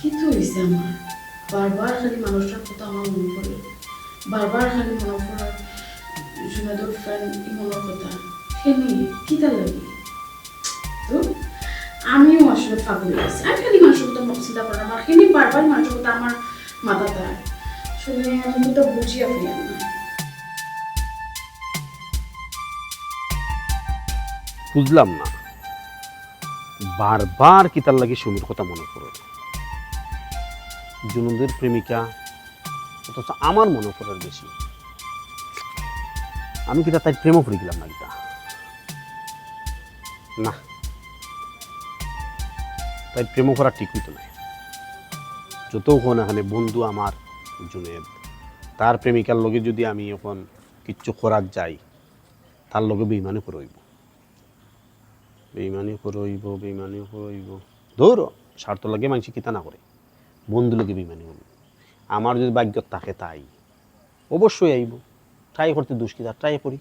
কিন্তু হয়েছে আমার বারবার খালি মানুষটার কথা আমার মনে পড়ে, বারবার খালি মনে পড়ে জুনাদুর ফ্রেন্ড ইমনের কথা। সে নিয়ে কিতা লাগে তো আমিও আসলে ফাগুল আছি, আমি খালি মানুষের কথা চিন্তা করার আমার সে নিয়ে বারবার মানুষের কথা আমার মাথাতে আসলে আমি তো বুঝিয়া ফেলি না। বুঝলাম না বারবার কিতার লাগে সুমির কথা মনে পড়ে, জুনুদের প্রেমিকা, অথচ আমার মনে পড়ার বেশি। আমি কিতা তাই প্রেমও পড়ে গেলাম না কিতা না, তাই প্রেমও করা ঠিক হইতো না। যতক্ষণ এখানে বন্ধু আমার জুনেদ, তার প্রেমিকার লগে যদি আমি এখন কিচ্ছু করার যাই, তার লগে বেইমানি করইব, বেইমানি করইব, বেইমানি করইব। ধরো স্বার্থ লাগে মানুষ কিতা না করে, বন্ধু লোকে বেইমানি করব। আমার যদি ভাগ্য থাকে তাই অবশ্যই আইব। ট্রাই করতে দুষ কি, ট্রাই করি।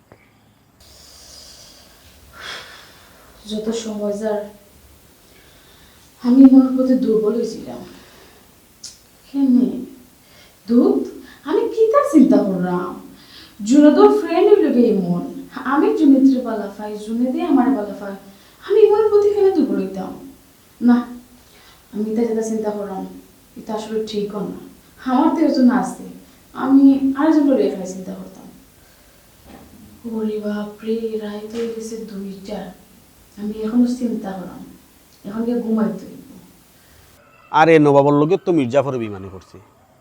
যত সময় যার আমি মনের প্রতি দুর্বল হয়েছিলাম। কেমনে দুধ আমি কিতা চিন্তা করলাম, জুনেদর ফ্রেন্ড হইল এমন, আমি জুনেদের বালা পাই, জুনেদে আমার বালা পাই, আমি মনের প্রতি কেন দুর্বল হইতাম না। আমি এটা যেটা চিন্তা করলাম এটা আসলে ঠিকও না। আমার তো একজন আছে, আমি আরেকজন রেখায় চিন্তা করতাম। ওরে বাপরে, রায় তো গেছে 2টা, আমি এখনো চিন্তা করলাম এখন গিয়ে ঘুমাইতে হইব। আরে নবাবর লগে তো মির্জাফরে বেইমানি করছে,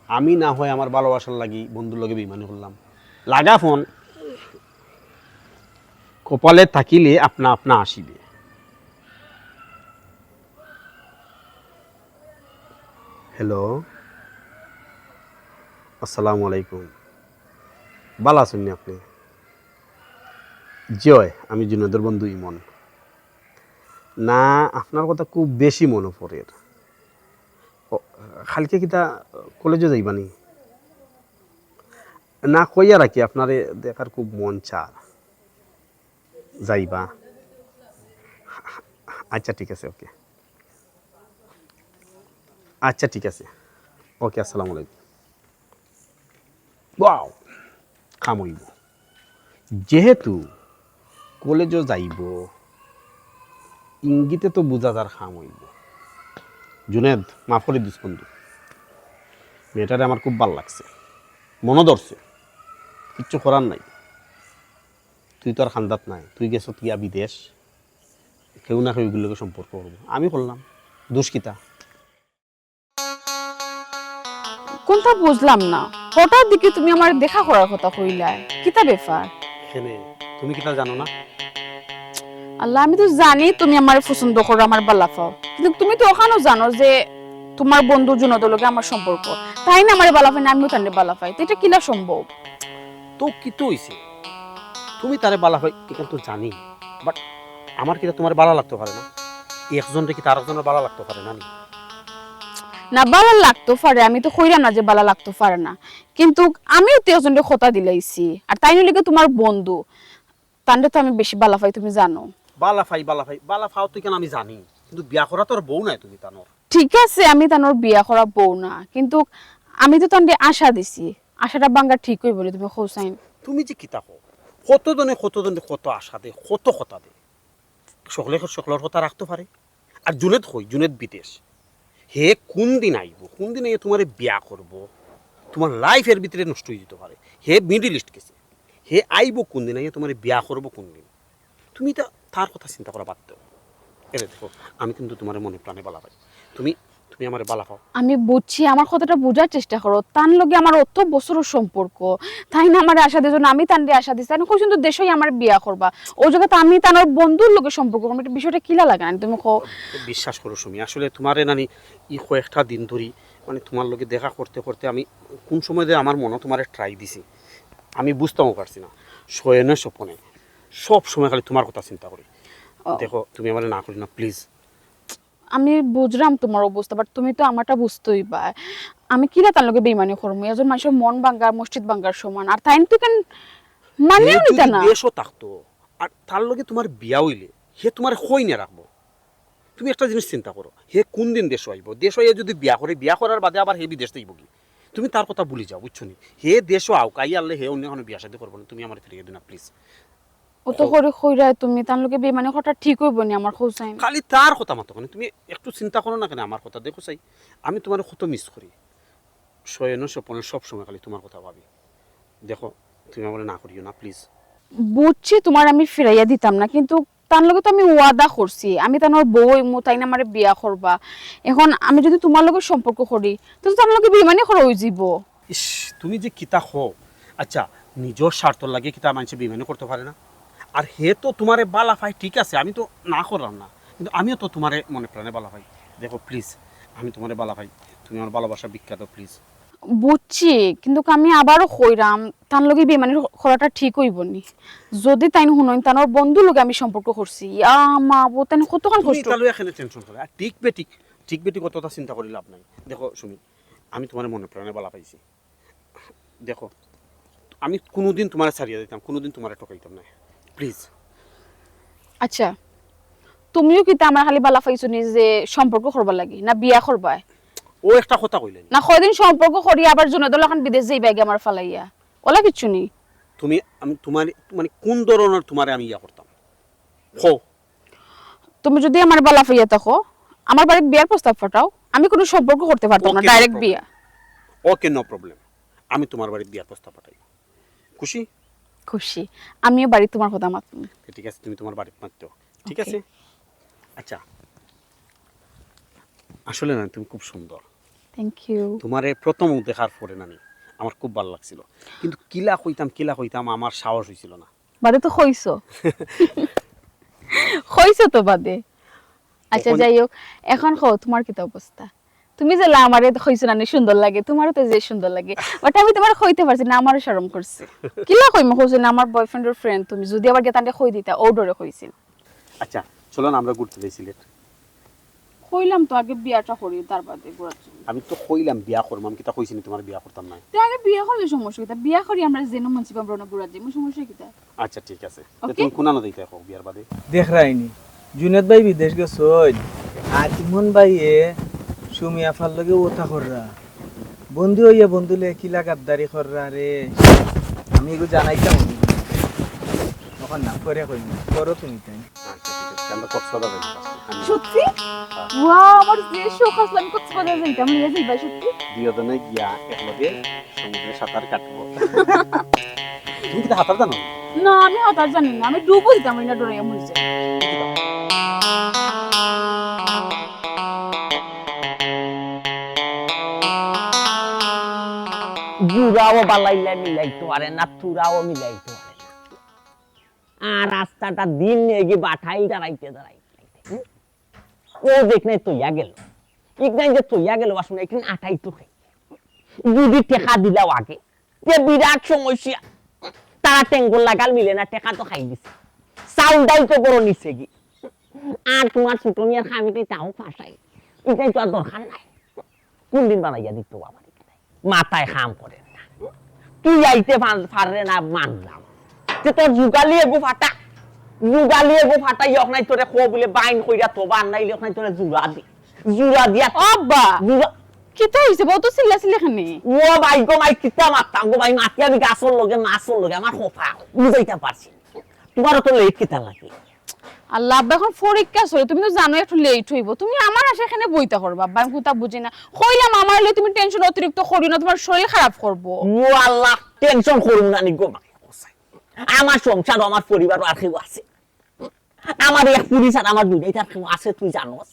আমি না হয় আমার ভালোবাসার লাগি বন্ধুর লগে বেইমানি করলাম। লাগা ফোন কপালে থাকিলে আপনা আপনা আসিবে। হ্যালো, আসসালামু আলাইকুম। ভালো আছেন নি আপনি? জয়, আমি জুনেদের বন্ধু ইমন। না, আপনার কথা খুব বেশি মনে পড়ে। কালকে কিতা কলেজে যাইবানি? না কইয়া রাখি, আপনারে দেখার খুব মন চার, যাইবা? আচ্ছা ঠিক আছে, ওকে। আচ্ছা ঠিক আছে, ওকে, আসসালামু আলাইকুম। ওয়াও, খামইব যেহেতু কলেজও যাইব, ইঙ্গিতে তো বুঝা যার খাম হইব। জুনেদ, মাফ করে দিস বন্ধু, মেয়েটারে আমার খুব ভাল লাগছে, মনে ধরছে, কিচ্ছু করার নাই। তুই তো আর খান্দাত নাই, তুই গেছ গিয়া বিদেশ, কেউ না কেউ এগুলোকে সম্পর্ক করবো, আমি করলাম, দুষ্কিতা। কোনটা বুঝলাম না, হঠাৎ দিকে তুমি আমার দেখা করার কথা কইলা, কিতা ব্যাপার? এখানে তুমি কিতা জানো না? আল্লাহ, আমি তো জানি তুমি আমার পছন্দ করো, আমার বালাফাও, কিন্তু তুমি তো ওখানেও জানো যে তোমার বন্ধু জুনদের লগে আমার সম্পর্ক, তাই না? আমার বালাফাই না, আমিও তার বালাফাই, তো এটা কিলা সম্ভব? তো কি তো হইছে, তুমি তারে বালা হয় এটা তো জানি, বাট আমার কিতা তোমার বালা লাগতে পারে না? একজনকে কি তার একজনের বালা লাগতে পারে না? না, বালা লাগতো পারে, আমি তো কইরাম না যে বালা লাগতো পারে না, কিন্তু আমিও তো একজনকে কথা দিলাইছি, আর তাই নিলে তোমার বন্ধু, তান্ডে তো আমি বেশি বালাফাই, তুমি জানো। বালা ফাও তুই কেন আমি জানি, কিন্তু বিয়া করা তোর বউ নাই তুমি তানোর। ঠিক আছে, আমি তানোর বিয়া করা বউ না, কিন্তু আমি তো তান্ডে আশা দিছি, আশাটা ভাঙ্গা ঠিক হই বলে তুমি হোসাইন। তুমি যে কিতা কো, কত জনে কত আশা দে, কত কথা দে, সকলের কথা রাখতে পারে? আর জুনেদ কই, জুনেদ বিদেশ, হে কোন দিন আইব, কোন দিন আইয়ে তোমার বিয়া করব, তোমার লাইফের ভিতরে নষ্ট হয়ে যেতে পারে। হে মিডিল ইস্ট গেছে, হে আইব কোন দিন আইয়ে তোমার বিয়া করব কোন দিন, তুমি তা তার কথা চিন্তা করা বাদ দাও। এরে দেখো, আমি কিন্তু তোমার মনে প্রাণে বালা পাই, তুমি তুমি আমার বালা পাও। আমি বুঝছি, আমার কথাটা বোঝার চেষ্টা করো, তার লগে আমার অত বছরের সম্পর্ক, তাই না? আমার আশা দিয়েছো, আমি তান্ডে আশা দিচ্ছি, আমি কইছি তো দেশই আমার বিয়া করবা, ও জায়গাতে আমি তার বন্ধুর লগে সম্পর্ক করবো, এটা বিষয়টা কিলা লাগে না তুমি কো? বিশ্বাস করো সুমি, আসলে তোমারে নানি ই কয়েকটা দিন ধরি মানে তোমার লগে দেখা করতে করতে আমি কোন সময় দিয়ে আমার মনে তোমারে ট্রাই দিছি, আমি বুঝতেও পারছি না। শয়নে স্বপনে সব সময় খালি তোমার কথা চিন্তা করি। দেখো তুমি আমার না করি না প্লিজ। আমি বুঝলাম তোমার অবস্থা, বাট তুমি তো আমারটা বুঝতেই পার, আমি কিলা তার লগে বেইমানি করবো? একজন মানুষের মন ভাঙ্গার মসজিদ ভাঙ্গার সমান, আর তাই তো কেন মানিও নিতে না? দেশও থাকতো আর তার লগে তোমার বিয়া হইলে সে তোমার কই না রাখবো, তুমি একটা জিনিস চিন্তা করো, হে কোন দিন দেশ আইব, দেশ আইয়া যদি বিয়া করে, বিয়া করার বাদে আবার হে বিদেশ যাইব কি? তুমি তার কথা ভুলে যাও, বুঝছো নি? হে দেশও আও কাই আনলে হে অন্য কোনো বিয়া শাদী করবো না, তুমি আমার ফিরিয়ে দিও না প্লিজ। ও তো করে কইরা তুমি তার লগে বেমানি কথা ঠিক হইব নি আমার খোঁজাই খালি তার কথা মাতো কেন, তুমি একটু চিন্তা করো না কেন আমার কথা? দেখো চাই আমি তোমার কত মিস করি, শয়ন স্বপনে সব সময় খালি তোমার কথা ভাবি। দেখো তুমি আমার না করিও না প্লিজ। বুঝছি তোমার আমি ফিরাইয়া দিতাম না, কিন্তু তার লগে তো আমি ওয়াদা করছি আমি তার বই মু তাই না আমার বিয়া করবা। এখন আমি যদি তোমার লগে সম্পর্ক করি তো তার লগে বেমানি করা হয়ে যাব। ইস তুমি যে কিতা হো, আচ্ছা নিজের স্বার্থর লাগে কিতা মানুষে বেমানি করতে পারে না? আর হে তো তোমারে বালা পাই, ঠিক আছে আমি তো না করলাম না, কিন্তু আমিও তো তোমারে মনে প্রাণে বালা পাই। দেখো প্লিজ আমি তোমারে বালা পাই, তুমি আমার ভালোবাসা বিখ্যাত প্লিজ। বুঝছি, কিন্তু আমি আবারও কইরাম তার লগে বেমানি করাটা ঠিক হইব নি। যদি তাই শুনইন তার বন্ধু লগে আমি সম্পর্ক করছি, মা বউ তাই কতক্ষণ তুমি কষ্ট। তাহলে এখানে টেনশন করে আর ঠিক বেটি কতটা চিন্তা করি লাভ নাই। দেখো সুমি, আমি তোমার মনে প্রাণে বালা পাইছি। দেখো আমি কোনোদিন তোমার ছাড়িয়ে দিতাম, কোনোদিন তোমার ঠকাইতাম না, প্লিজ। আচ্ছা তুমিও কি তা আমার খালি বালা পাইছো নি যে সম্পর্ক করবা লাগি না বিয়া করবা? ও একটা কথা কইলেন না কয়দিন সম্পর্ক করি আবার জন্য দল এখন বিদেশ যাই ব্যাগে আমার ফালাইয়া ওলা কিচ্ছু নেই। তুমি আমি তোমার মানে কোন ধরনের তোমারে আমি ইয়া করতাম হো? তুমি যদি আমার বালা পাইয়া থাকো আমার বাড়ির বিয়ার প্রস্তাব পাঠাও, আমি কোনো সম্পর্ক করতে পারতাম না, Okay, no ডাইরেক্ট problem. বিয়া। ওকে নো প্রবলেম, আমি তোমার বাড়ির বিয়ার প্রস্তাব পাঠাই। খুশি? খুশি, আমিও বাড়ি তোমার কথা মাতুম। ঠিক আছে তুমি তোমার বাড়িতে মারতো, ঠিক Okay. আছে? আচ্ছা আসলে না তুমি খুব সুন্দর, থ্যাংক ইউ। তোমার প্রথম দেখার পরে না আমার খুব ভালো লাগছিল, কিন্তু কিলা কইতাম আমার সাহস হয়েছিল না। বাদে তো হইছো হইছো তো বাদে। আচ্ছা এখন- যাই হোক, এখন কও তোমার কি অবস্থা? তুমি যে আমারে হইছো না সুন্দর লাগে, তোমারও তো যে সুন্দর লাগে, বাট আমি তোমার কইতে পারছি না, আমারও শরম করছে। কিলা কইমা কইছ না আমার বয়ফ্রেন্ডের ফ্রেন্ড, তুমি যদি আবার গেতান্ডে কই দিতা ও ডরে কইছিল। আচ্ছা চলো না আমরা ঘুরতে যাই সিলেট। কইলাম তো আগে বিয়াটা করি তার বাদে ঘোরার জন্য। আমি তো কইলাম বিয়া করবো, আমি কিতা কইছিনি তোমার বিয়া করতাম না। তো আগে বিয়া করলে সমস্যা কিতা? বিয়া করি আমরা যেন মঞ্চি পাবো না ঘোরার জন্য, সমস্যা কিতা? আচ্ছা ঠিক আছে, Okay. তুমি কোনানো দিতে হোক বিয়ার বাদে। দেখ রাইনি জুনেদ ভাই বিদেশ গেছই আর ইমন ভাই এ সুমিয়া ফার লগে ওঠা কররা বন্ধু হইয়া বন্ধু লে কিলা গাদ্দারি কররা রে। আমি এগুলো জানাইতাম তখন না করে কই করো তুমি তাই। আচ্ছা ঠিক আছে, আমরা কক্সবাজার যাবো first. সত্যি? ওয়াও, আমার যে শখ আসলে আমি কক্সবাজার যাইতাম, নিয়ে যাইবা সত্যি? দুজনে গিয়া একলগে সমুদ্রে সাঁতার কাটবো। তুমি কি সাঁতার জানো? না আমি হতাশ জানি না, আমি ডুবো দিতাম না, ডরে মরে যাই। জুরাও বালাইলে মিলাইতে পারে না, তুরাও মিলাইতে পারে না। আর রাস্তাটা দিন এগি বাঠাই দাঁড়াইতে ও দেখ নাই তৈয়া গেল, ইকনাই যে তৈয়া গেল আসলে এখানে আটাই তো খাই। যদি টেকা দিলাও আগে যে বিরাট সমস্যা, তারা টেঙ্গল লাগাল মিলে না, টেকা তো খাই দিছে, চাউলটাই তো বড় নিচে গি। আর তোমার ছোট মেয়ের খামিতে তাও ফাঁসাই, এটাই তো আর দরকার নাই। কোন দিন বানাইয়া দিত বাবা, মাথায় খাম করে না, তুই আইতে পারে না মানলাম যে তোর যুগালি এগো ফাটা, যুগালি এগো ফাটাই হোক নাই তোরে খো বলে বাইন কইরা তো বান নাইলে হোক নাই তোরে জুড়া দিয়া আব্বা জুড়া। কি তো হইছে বউ তো চিল্লা চিল্লা খানে? ও ভাই গো ভাই কিতা মারতাম গো ভাই, মাতি আমি গাছর লগে মাছর লগে আমার খোফা বুঝাইতে পারছি। তোমারও তো লেট কিতা লাগে। আল্লাহ আব্বা এখন পরীক্ষা চলে, তুমি তো জানো একটু লেট হইব, তুমি আমার আশা এখানে বইতে করবা আব্বা, আমি কোথা বুঝি না। কইলাম আমার লই তুমি টেনশন অতিরিক্ত করি না, তোমার শরীর খারাপ করবো। ও আল্লাহ টেনশন করুন না নি গো ভাই, আমার সংসার আমার পরিবার আর কেউ আছে, আমার এক পুলিশ আর আমার দুইটাই তার কেউ আছে, তুই জানোস।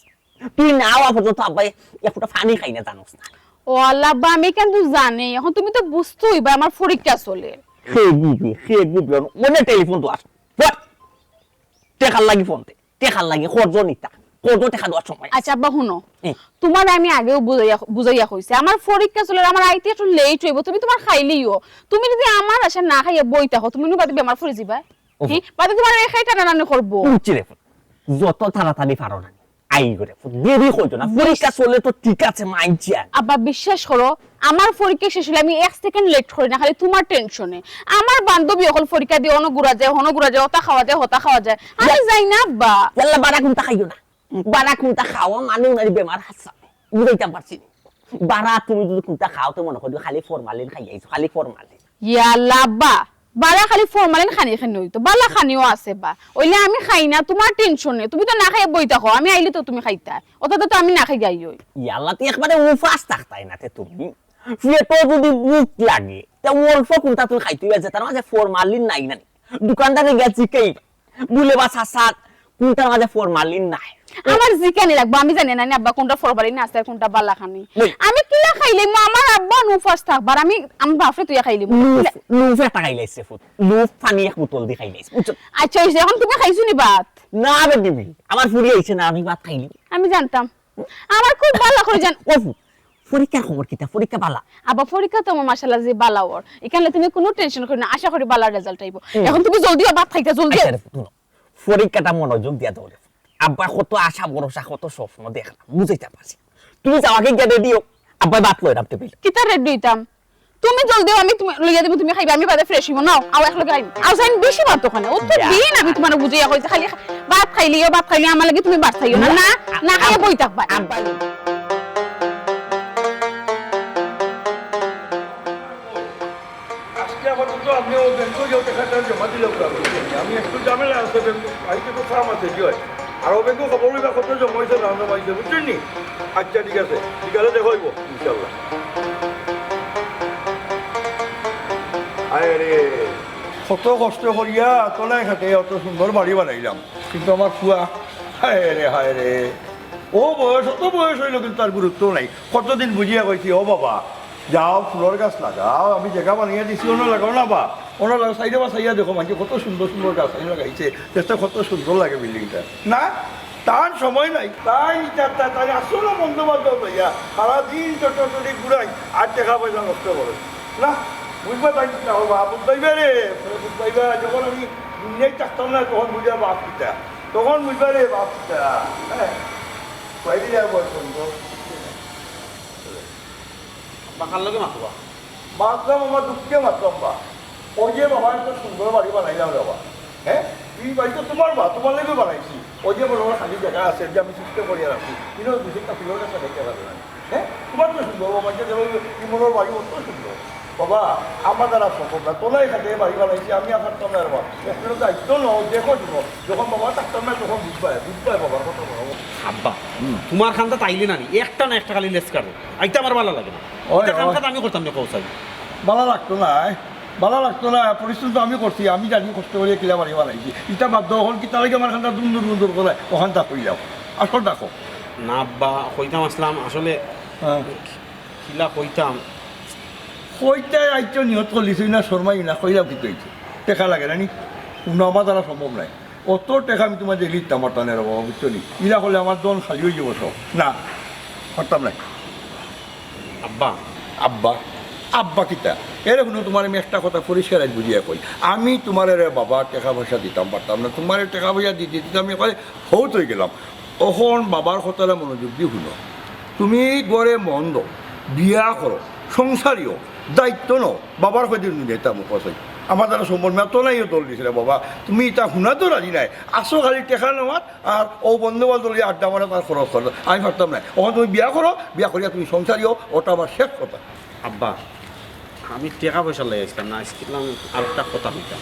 তুই নাও আপাতত আব্বাই একটা পানি খাই না, জানোস না। ও আল্লাহ আব্বা আমি কিন্তু জানি, এখন তুমি তো বুঝতেই বা আমার পরীক্ষা চলে। সে বুঝবে মনে টেলিফোন তো আস টেকার লাগি ফোনতে, টেকার লাগি খরচ নিতা, খরচ টেকা দেওয়ার সময়। আচ্ছা আব্বা শুনো, হুম। তোমার আমি আগেও বুঝাইয়া কইছি আমার পরীক্ষা চলে, আমার আইতে একটু লেট হইব, তুমি তোমার খাইলিও। তুমি যদি আমার আশা না খাইয়া বই থাকো তুমি বাদে বেমার পড়ে যাবা, হ্যাঁ বাদে তোমার খাই টানা রান্না করবো। উঠছি রে ফোন, যত তাড়াতাড়ি পারো না আই করে ফোন, দেরি হইতো না, পরীক্ষা চলে তো ঠিক আছে মাইনছি। আব্বা বিশ্বাস করো আমার পরীক্ষা শেষ হলে আমি 1 সেকেন্ড লেট করি না, খালি তোমার টেনশনে। আমার বান্ধবী অকল পরীক্ষা দিয়ে অনগুড়া যায়, হতা খাওয়া যায়, হতা খাওয়া যায়, আমি যাই না আব্বা। আল্লাহ বাড়া কোনটা খাইও না, বারা কোনটা খাওয়া মানে উনার বেমার হাসা বুঝাইতাম পারছি না। বারা তুমি যদি কোনটা খাও তো মনে করি খালি ফরমালিন খাই আইছো, খালি ফরমালিন। ইয়াল্লা আব্বা বালা খালি ফরমালিন খানি খানি হইতো বালা খানিও আছে বা ওইলে আমি খাই না তোমার টেনশন নেই তুমি তো না খাই বই থাকো আমি আইলে তো তুমি খাইতা অত তো আমি না খাই যাই ওই ইয়াল্লা তুই একবারে উফাস থাকতাই না তে তুমি পেটো যদি বুক লাগে তা অল্প কোনটা তুমি খাইতে হইছে তার মাঝে ফরমালিন নাই না দোকানদারে গেছি কেই বলে বা সাসাত কোনটার মাঝে ফরমালিন নাই আমার জিকানি লাগবে আমি জানি না আব্বা কোনটা ফরমালিন আছে আর কোনটা বালা খানি ওই। আমি কিলা খাইলে আমার আব্বা নুফাস থাকবার আমি বাফরে তুই খাইলি লুফ একটা খাইলাইছে ফুট লুফ পানি এক বোতল দি খাইলাইছে বুঝছো আচ্ছা হইছে এখন তুমি খাইছো নি ভাত না বে দিবি আমার ফুরি আইছে না আমি ভাত খাইলি আমি জানতাম আমার খুব ভালো করে জান ও পরীক্ষার খবর কিতা পরীক্ষা বালা আব্বা পরীক্ষা তো আমার মাশাআল্লাহ যে বালা ওর এখানে তুমি কোনো টেনশন করো না আশা করি বালা রেজাল্ট আইবো এখন তুমি জলদি ভাত খাইতা জলদি পরীক্ষাটা মনোযোগ দিয়া দৌড়ে আব্বা কত আশা ভরসা কত স্বপ্ন দেখলাম বুঝাইতে পারছি তুমি যাওয়াকে গিয়ে দিও আব্বা ভাত লই রাখতে পেলে কিতা রেডি হইতাম তুমি জলদি আমি তুমি লইয়া দেব তুমি খাইবা আমি বাদে ফ্রেশ হইব নাও আও একলগে আইন আও সাইন বেশি ভাত ওখানে ও তো দিন আমি তোমার বুঝাইয়া কইছি খালি ভাত খাইলি আমার লাগি তুমি ভাত খাইও না না না খাইয়া বই থাকবা আব্বা আজকে আপাতত আপনিও ব্যাংকে যাও টাকাটা জমা দিলে আমি একটু ঝামেলা আছে বাড়িতে তো কাম আছে কি হয় আরও ব্যাংকে খবর লইবা কত জমা হয়েছে না জমাইছে বুঝছেন নি আচ্ছা ঠিক আছে বিকালে দেখা হইব ইনশাল্লাহ আরে কত কষ্ট করিয়া তলাই খাটে অত সুন্দর বাড়ি বানাইলাম কিন্তু আমার খুয়া হায় রে ও বয়স অত বয়স হইল কিন্তু তার গুরুত্ব নাই কতদিন বুঝিয়া কইছি ও বাবা যাও ফুলের গাছ লাগাও আমি জায়গা বানিয়ে দিছি অন্য লাগাও না বা অন্য লাগাও সাইডে বা সাইয়া দেখো মানুষ কত সুন্দর সুন্দর গাছ আমি লাগাইছে চেষ্টা কত সুন্দর লাগে বিল্ডিংটা না তার সময় নাই তাই তাই আসলে বন্ধু বান্ধব ভাইয়া সারাদিন চটচটি ঘুরাই আর টাকা পয়সা নষ্ট করে না বুঝবা তাই বাবা বুঝবাইবা রে বুঝবাইবা যখন আমি দুনিয়ায় থাকতাম না তখন বুঝবা বাপ পিতা তখন বুঝবা রে বাপ পিতা হ্যাঁ কয়দিন আর বয়স সুন্দর বাকার লগে মাতবা মাতলাম আমার দুঃখে মাতলাম বা ওই যে বাবা একটা সুন্দর বাড়ি বানাইলাম বাবা হ্যাঁ এই বাড়িটা তোমার বা তোমার লেগে বানাইছি ওই যে বলো খালি জায়গা আছে যে আমি সুস্থ করিয়া রাখছি কিন্তু দুদিকটা ফুলের কাছে দেখতে পারবে না হ্যাঁ তোমার তো সুন্দর বাবা যে মনের বাড়ি অত সুন্দর বাবা আমার দ্বারা সম্ভব না তোলাই খাতে বাড়ি বানাইছি আমি আর থাকতাম না বাবা একটু দায়িত্ব নাও দেখো দিব যখন বাবা থাকতাম না তখন বুঝবাই বাবার কথা বলো আব্বা তোমার খানটা তাইলে না একটা না একটা খালি লেস কাটে আইতে আমার ভালো লাগে না ওই, এটা খানটা ওই। আমি করতাম না কৌসাই ভালো লাগতো না পরিশ্রম তো আমি করছি আমি জানি কষ্ট করে কিলা বাড়ি বানাইছি ইটা বাধ্য হল কি তাহলে আমার খানটা দুন্দুর করে ওখানটা কইলাম আসল দেখো না আব্বা কইতাম আসলাম আসলে কিলা কইতাম কইতে আইতো নিহত করলিছি না শর্মাই না কইলাম কি কইছে টেকা লাগে না নি কোনো আমার দ্বারা সম্ভব নাই অত টেকা আমি তোমার যে লিখতাম আমার টানের বাবা বুঝছো নি ইলা হলে আমার দল খালি হয়ে যাব সব না করতাম নাই আব্বা আব্বা আব্বা কিতা এরকম তোমার আমি একটা কথা পরিষ্কার আজ বুঝিয়া কই আমি তোমার বাবা টাকা পয়সা দিতাম পারতাম না তোমার টাকা পয়সা দিতে দিতে আমি এখানে হৌত হয়ে গেলাম তখন বাবার কথাটা মনোযোগ দিয়ে শুনো তুমি গড়ে মন দাও বিয়া করো সংসারীয় দায়িত্ব নাও বাবার সৈতে যেতাম কথাই আমার দ্বারা সম্ভব না তো নাই দল দিছিলে বাবা তুমি এটা শুনা তো রাজি নাই আসো খালি টেকা নেওয়াত আর ও বন্ধু বান্ধব আড্ডা মারা তার খরচ করো আমি পারতাম না ওখানে তুমি বিয়া করো বিয়া করিয়া তুমি সংসারীয় ওটা আমার শেষ কথা আব্বা আমি টাকা পয়সা লাগাইছিলাম না আজকেলাম আর একটা কথা কইতাম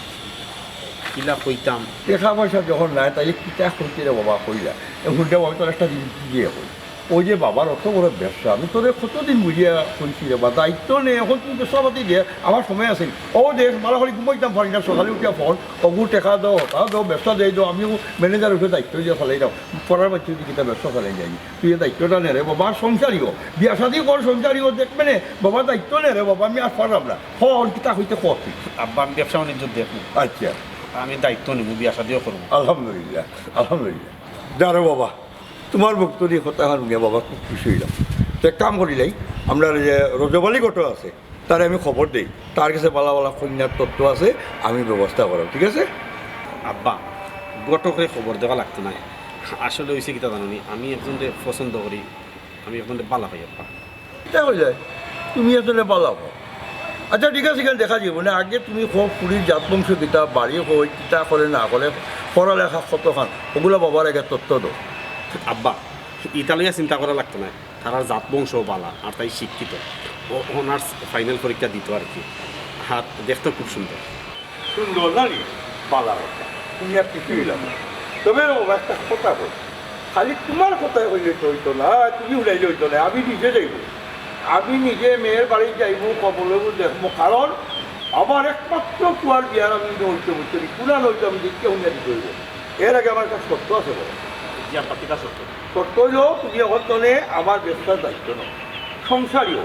কিলা কইতাম টাকা পয়সা যখন নাই তাইলে কিতা করতে রে বাবা কইলা এখনটা আমি তোর একটা জিনিস দিয়ে কই ওই যে বাবার অত বড় ব্যবসা আমি তোদের কতদিন বুঝিয়া কইছি রে বা দায়িত্ব নেই এখন তুমি ব্যবসা পাতি দিয়ে আমার সময় আছে ও দেখ মালা খালি ঘুমাইতাম পারি না সকালে উঠিয়া ফোন অগু টেকা দাও তা দাও ব্যবসা দিয়ে দাও আমিও ম্যানেজার উঠে দায়িত্ব দিয়ে ফেলাই দাও পড়ার বাচ্চা যদি কিতা ব্যবসা ফেলাই যাই তুই এই দায়িত্বটা নে রে বাবার সংসারীও বিয়া শাদি কর সংসারীও দেখবে নে বাবার দায়িত্ব নে রে বাবা আমি আর পারলাম না ফল কিতা হইতে কত আব্বা আমি ব্যবসা বাণিজ্য দেখবো আচ্ছা আমি দায়িত্ব নেব বিয়া শাদিও করবো আলহামদুলিল্লাহ আলহামদুলিল্লাহ যারে বাবা তোমার বক্তব্য কথা শুনিয়া বাবা খুব খুশি হইলাম তো এক কাম করিলাই আমরা যে রজবালি গত আছে তার আমি খবর দিই তার কাছে বালা বালা কন্যার তত্ত্ব আছে আমি ব্যবস্থা করো ঠিক আছে আব্বা গটকে খবর দেওয়া লাগতো না আসলে হয়েছে কিতা জানি আমি একজনকে পছন্দ করি আমি একজনকে বালা পাই আব্বা এটা হয়ে যায় তুমি আসলে বালা হও আচ্ছা ঠিক আছে এখানে দেখা যাব না আগে তুমি খুব পুরীর জাত বংশ কিতা বাড়ি হই কিতা করে না করে পড়ালেখা কতখান ওগুলো বাবার আগে তত্ত্ব দাও আব্বা ইতালিয়া চিন্তা করা লাগতো না, তার জাত বংশ বালা আর তাই শিক্ষিত, ও অনার্স ফাইনাল পরীক্ষা দিত আর কি। হাত দেখতে খুব সুন্দর। সুন্দর জানি পালা কথা তুমি আর কিছুই এলাম না। তবে বাবা একটা কথা বল, খালি তোমার কথাই হইলে তো হইতো না, তুমি উড়াইলে হইতো না, আমি নিজে যাইব, আমি নিজে মেয়ের বাড়ি যাইব, কবলে দেখবো, কারণ আমার একমাত্র কুয়ার বিয়ার আমি হইতে বুঝতে পারি, কুড়ান হইতে আমি দেখতে উন্নতি করবো। এর আগে আমার একটা সত্য আছে বলো। জি আব্বা কিতা সত্য? সত্য হইলো তুমি এখন তনে আমার ব্যবসার দায়িত্ব নাও, সংসারীও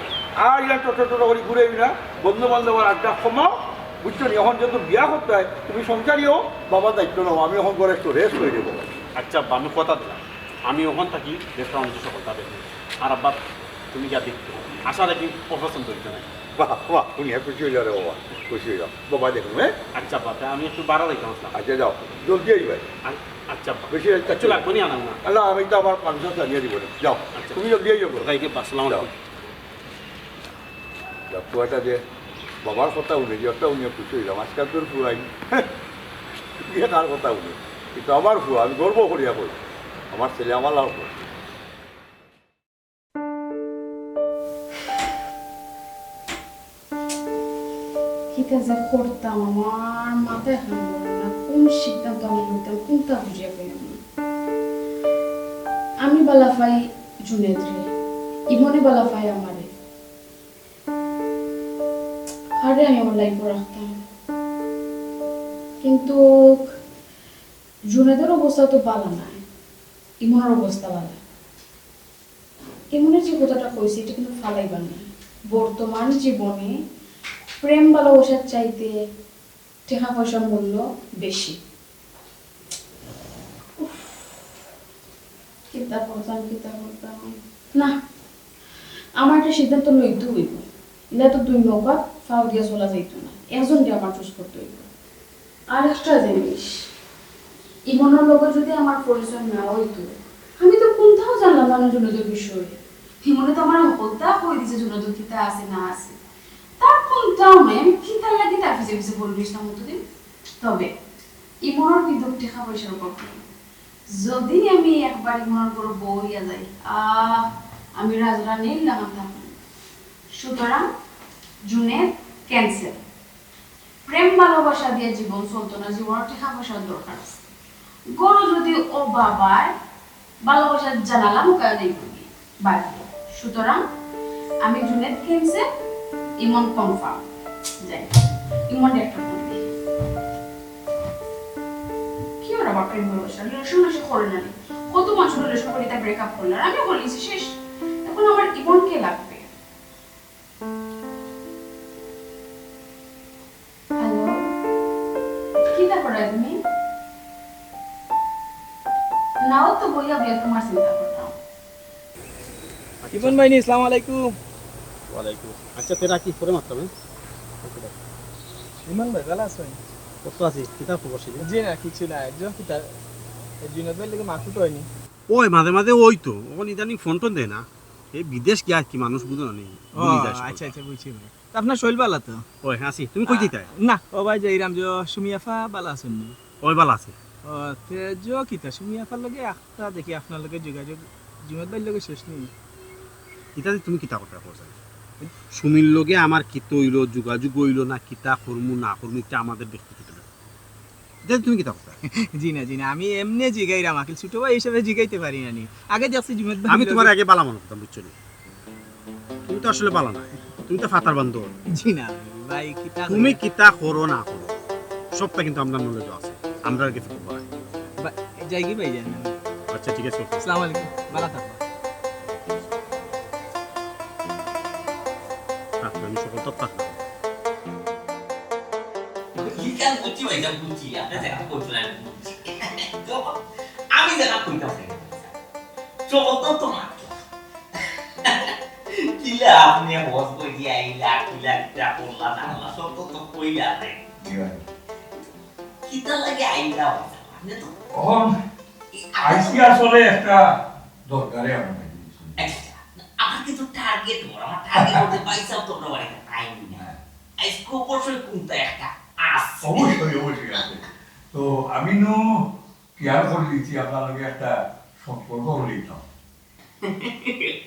আর ইয়ার টোটো টোটো করে ঘুরে না, বন্ধু বান্ধবের আড্ডা কমাও, বুঝছো নি? এখন যেহেতু বিয়া করতে হয় তুমি সংসারীও বাবার দায়িত্ব নাও, আমি এখন করে একটু রেস্ট হয়ে দেবো। আচ্ছা আব্বা আমি কথা দিলাম, আমি ওখান থাকি ব্যবসা বাণিজ্য সকলটা দেখি। আর আব্বা তুমি যা দেখতে আশা রাখি অপছন্দ হইতে নাই। বাহ বাহ, তুমি খুশি হইল রে বাবা, খুশি হইল বাবা, দেখুন হ্যাঁ। আচ্ছা আব্বা তাই আমি একটু বাড়া দিতাম আসলাম। আচ্ছা যাও, জলদি আইবে। আচ্ছা আব্বা বেশি একটু লাগবো নি আনাম না। না, আমি তো আমার পাঁচশো চালিয়ে দিব না, যাও আচ্ছা। তুমি জলদি আইব। তাইকে আসসালামু আলাইকুম। পুয়াটা যে বাবার কথা উনি যতটা উনি খুশি হইলাম, আজকাল তোর ফুয়াই গিয়ে তার কথা উনি, কিন্তু আমার ফুয়া আমি গর্ব করিয়া কই, আমার ছেলে আমার লাভ করে। কিতা যে করতাম আমার মাথায় হান না, কোন সিদ্ধান্ত আমি নিতাম, কোনটা বুঝিয়া পাই আমি বালাফাই জুনেদ রে, ইমনে বালাফাই আমারে, আরে আমি আমার লাইফ রাখতাম, কিন্তু জুনেদের অবস্থা তো ভালো নাই, ইমনের অবস্থা ভালো। ইমনের যে কথাটা কইছি এটা কিন্তু ফালাইবার না, বর্তমান জীবনে প্রেম ভালোবাসার চাইতে টাকা পয়সার মূল্য বেশি। কিতা করতাম না, আমার একটা সিদ্ধান্ত লইতে হইব, এটা তো দুই নৌকা ফাও দিয়া চলা যাইতো না, একজন দিয়ে আমার চুজ করতে হইব। আর একটা জিনিস, ইমনের লোকের যদি আমার পরিচয় না হইতো, আমি তো কোনটাও জানলাম না জুনেদের বিষয়ে। ইমনে তো আমার হকলটা কই দিছে জুনেদের কিতা আছে না আছে, তার কোনটাও নাই, আমি কিতা লাগি তা ফিজে ফিজে বলবিস না মতদিন। তবে ইমনের কিন্তু টাকা পয়সার উপর যদি আমি একবার ইমনের বড় বউ হইয়া যাই, আমি রাজরা নীল লাগাম থাকুন। সুতরাং জুনেদ ক্যান্সেল, প্রেম ভালোবাসা দিয়ে জীবন চলতো না, জীবনের টাকা পয়সার দরকার আছে। গরু যদি ও বাবার ভালোবাসা জানালাম ওকে নেই বাড়ি, সুতরাং আমি জুনেদ ক্যান্সেল, ইমন কনফার্ম। যাই ইমন একটা ফোন দিই, কি ওরা বাবা প্রেম ভালোবাসা রিলেশন এসে করে না, কত মানুষ রিলেশন করে তার ব্রেকআপ করলো, আর আমি বলেছি শেষ, এখন আমার ইমনকে লাগবে। হ্যালো, কি তা করে তুমি? নাও তো বইয়া বইয়া তোমার চিন্তা করতাম। ইমন ভাই আসসালামু আলাইকুম। ওয়ালাইকুম। আচ্ছা তেরা কি করে মারতাম? ইমন ভাই ভালো আছেন? কত আছি কিতা খবর ছিল? জি না কিছু না, একজন কিতা জুনেদ ভাই লাগে মাকুট হয়নি। ওই মাঝে মাঝে ওই তো ওখান ইদানিং ফোন টোন দেয় না, এই বিদেশ গিয়া কি মানুষ বুঝো না আচ্ছা আচ্ছা বুঝছি ভাই। তা আপনার শৈল বালা তো? ওই হাসি তুমি কই দিতে? না ও ভাই যাইরাম যে সুমিয়াফা বালা আছেন নি? ওই বালা আছে। ও তে যে কিতা সুমিয়াফার লগে একটা দেখি আপনার লগে যোগাযোগ জুনেদ ভাই লগে শেষ নেই। ইতাতে তুমি কিতা কথা কইছ? সুমির লগে আমার কিতো হইলো, যোগাযোগ হইলো না, কিতা করমু না করমু এটা আমাদের ব্যক্তিগত ব্যাপার। এটা তুমি কিতা কথা? জি না আমি এমনি জিগাইরাম, আকিল ছোট ভাই হিসেবে জিগাইতে পারি না নি। আগে দেখছি জুনেদ ভাই। আমি তোমার আগে বালা মনে করতাম, বুঝছো নি? তুমি তো আসলে বালা না, তুমি তো ফাতার বান্ধব। জি না ভাই কিতা তুমি কিতা করো না করো সবটা কিন্তু আমরা নলেজ আছে, আমরা কিছু করবো না। যাই কি ভাই জানেন। আচ্ছা ঠিক আছে, আসসালামু আলাইকুম, ভালো থাকো। আমি সকল তথ্য লিখান বুঝি ভাইজান বুঝি, আপনি দেখা করছিলেন তো আমি দেখা কইতাছি চলত তোমার কিলা আপনি বস কই দিয়া আইলা কিলা কিটা করলা না আল্লাহ সব তো কইলা রে কিতা লাগে আইলা আপনি তো আজকে আসলে একটা দরকারে আমার আমার কিন্তু টার্গেট বড়, আমার টার্গেট হতে পাইছাও তোমরা বাড়িতে টাইম না আজকে অবশ্যই কোনটা একটা আছে অবশ্যই আছে। তো আমি নো কেয়ার করে দিচ্ছি আপনার লগে একটা সম্পর্ক হলেই দাও।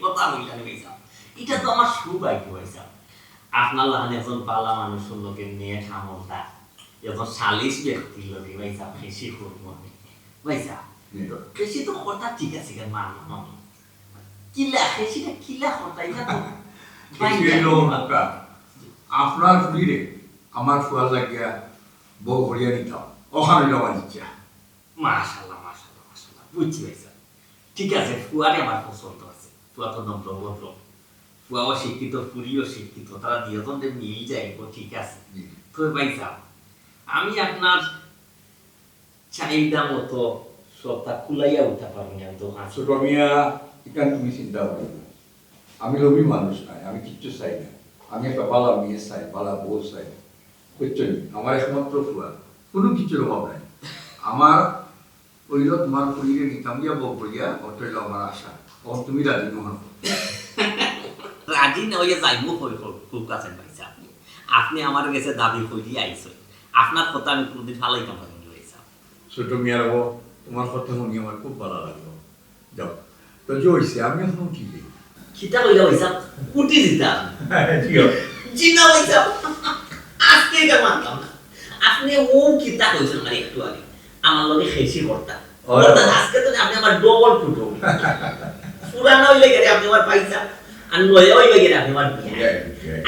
কথা বললেন ভাইসাব, এটা তো আমার সৌভাগ্য ভাইসাব। আপনার লাহান একজন পালা মানুষের লোকের নিয়ে ঠামলটা একজন সালিশ ব্যক্তির লোকে ভাইসাব বেশি করবো আমি ভাইসাব। বেশি তো কথা ঠিক আছে কেন মানলাম কিলা বেশিটা কিলা কথা এটা তো আপনার ফুলিরে আমার ফুয়াল লাগিয়া বউ ভরিয়া নিতাম ওখানে যাওয়ার ইচ্ছা। মাশাআল্লাহ মাশাআল্লাহ মাশাআল্লাহ বুঝছি ভাইসাব। ঠিক আছে, ফুয়ারে আমার পছন্দ আছে। ফুয়া তো নম্র ভদ্র, ফুয়াও শিক্ষিত, ফুরিও শিক্ষিত, তারা দুজনে মিল যাইব, ঠিক আছে। তো ভাইসাব আমি আপনার চাহিদা মতো সবটা কুলাইয়া উঠতে পারবো না দোকান। ছোট মিয়া, এখানে তুমি চিন্তা করো না। আমি লোভী মানুষ নাই, আমি কিচ্ছু চাই না। আমি একটা বালা মেয়ে চাই, বালা বউ চাই, বুঝছো নি? আমার একমাত্র ফুয়া, কোনো কিছুর অভাব নাই। আমার ওইল তোমার ফুলিয়ে নিতাম গিয়া বউ করিয়া, ওটা হইল আমার আশা। ও তুমি রাজি নহন। রাজি না হইয়া যাইব খুব কাছে ভাইসাব। আপনি আমার কাছে দাবি করিয়ে আইসেন, আপনার কথা আমি কোনোদিন ফালাইতাম পারি না ভাইসাব। ছোট মিয়ার বউ, তোমার কথা শুনি আমার খুব ভালো লাগলো। যাও তো যে হয়েছে, আমি এখন কি দিই? খিতা কইলা ভাইসাব উঠি দিতাম ঠিক আছে। জি না ভাইসাব, আজকে এটা মানতাম না। আপনি ও খিতা কইছেন মানে একটু আগে আমার লগে খেসি করতা অর্থাৎ আজকে তো আপনি আমার ডবল ফুটো পুরানো হইলে গেলে আপনি আমার পয়সা আর নয়া হইলে গেলে আপনি আমার বিয়া।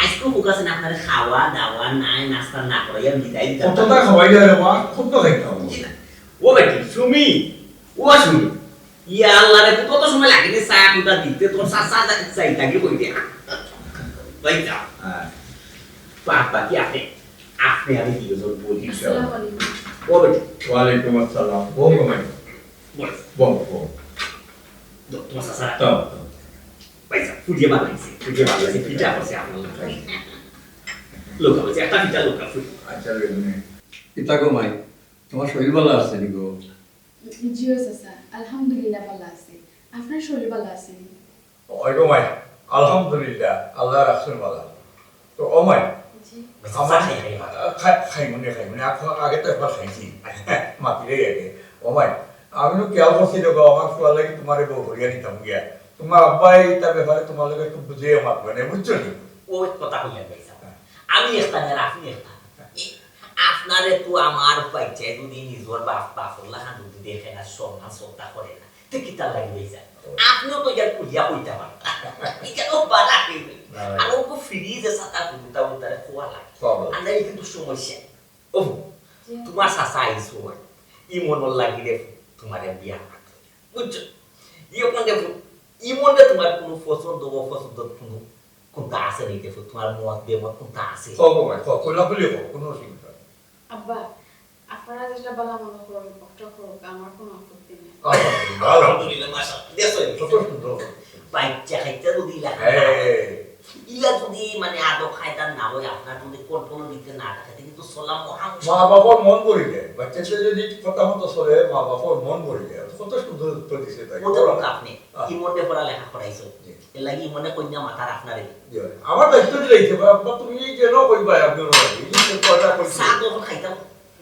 আজকে ফোকাসে আপনার খাওয়া দাওয়া নাই নাস্তা না করাইয়া বিদায় দিতাম। কতটা খাওয়াই যায় রে মা, কত খাইতে হবে? ও বেটি সুমি, ও সুমি, ইয়া আল্লাহ রে কত সময় লাগেনি চা কুটা দিতে, তোর চাচা চাইতাকে কই দিয়া ভাই যাও। হ্যাঁ, পাপা কি আপনি আপনি আমি কি জোর বলি আসসালামু আলাইকুম। ও বেটি ওয়ালাইকুম আসসালাম। বউ কমাই বল বউ তোমার চাচা তো পয়সা ফুটিয়ে বানাইছে পিঠা করছে আপনার লোক হচ্ছে একটা পিঠা লোক আচ্ছা রে পিতা কমাই, তোমার শরীর ভালো আছে নি গো? জিও চাচা, আলহামদুলিল্লাহ ভালো আছে। আপনার শরীর ভালো আছে? ওই কমাই আলহামদুলিল্লাহ, আল্লাহ রাখছেন ভালো। তো ওমাই জি। আমার খাই মনে আগে তো একবার খাইছি মাতিরে আগে। ওমাই আমি তো খেয়াল করছি দেখো, আমার ফুয়ার লাগে তোমার বউ ভরিয়া নিতাম গিয়া। তোমার আব্বাই তার ব্যাপারে তোমার লোক একটু বুঝিয়ে মাতবে না, বুঝছো নি? ও কথা কইলেন ভাই আমি একটা আর আপনি একটা আপনারে তো আমার পাইছে যদি নিজের বাপ বাপলা যদি দেখে না সম্মান শ্রদ্ধা করে না তো কি তার লাগবে যায় আপনিও তো ইয়ার কুলিয়া কইতে পারেন এটা তো বালা কইবে আর ও ফ্রিজে সাতা কুটা উতারে খোয়া লাগে আমরা কিন্তু সমস্যা ও তোমার সাসা আইসো ই মন লাগিলে তোমারে বিয়া বুঝছো ইয়ে কোন দেখো ই মনে তোমার কোনো পছন্দ অপছন্দ কোনো কোনটা আছে নি দেখো তোমার মত বেমত কোনটা আছে কমাই কইলা বলি কোনো অসুবিধা নেই। আব্বা, আপনারা যেটা বলা মনে করেন কষ্ট করুক, আমার কোনো আপত্তি নেই। আলহামদুলিল্লাহ মাশাআল্লাহ দেখো কত সুন্দর। বাচ্চা খাইতে যদি লাগে ইলা যদি মানে আদো খাইতাম না হয় আপনার যদি কন্ট্রোল দিতে না থাকে কিন্তু সালাম মহা মা বাবার মন ভরে যায়, বাচ্চাদের যদি কথা মতো চলে মা বাবার মন ভরে যায়। কত সুন্দর উত্তর দিছে তাই। আপনি কি মনে পড়া লেখা করাইছো এর লাগি মনে কইনা মাথা রাখনারে আমার দায়িত্ব দিলাইছে বাবা, তুমি কেন কইবা আপনি এই কথা কইছে সাত যখন খাইতাম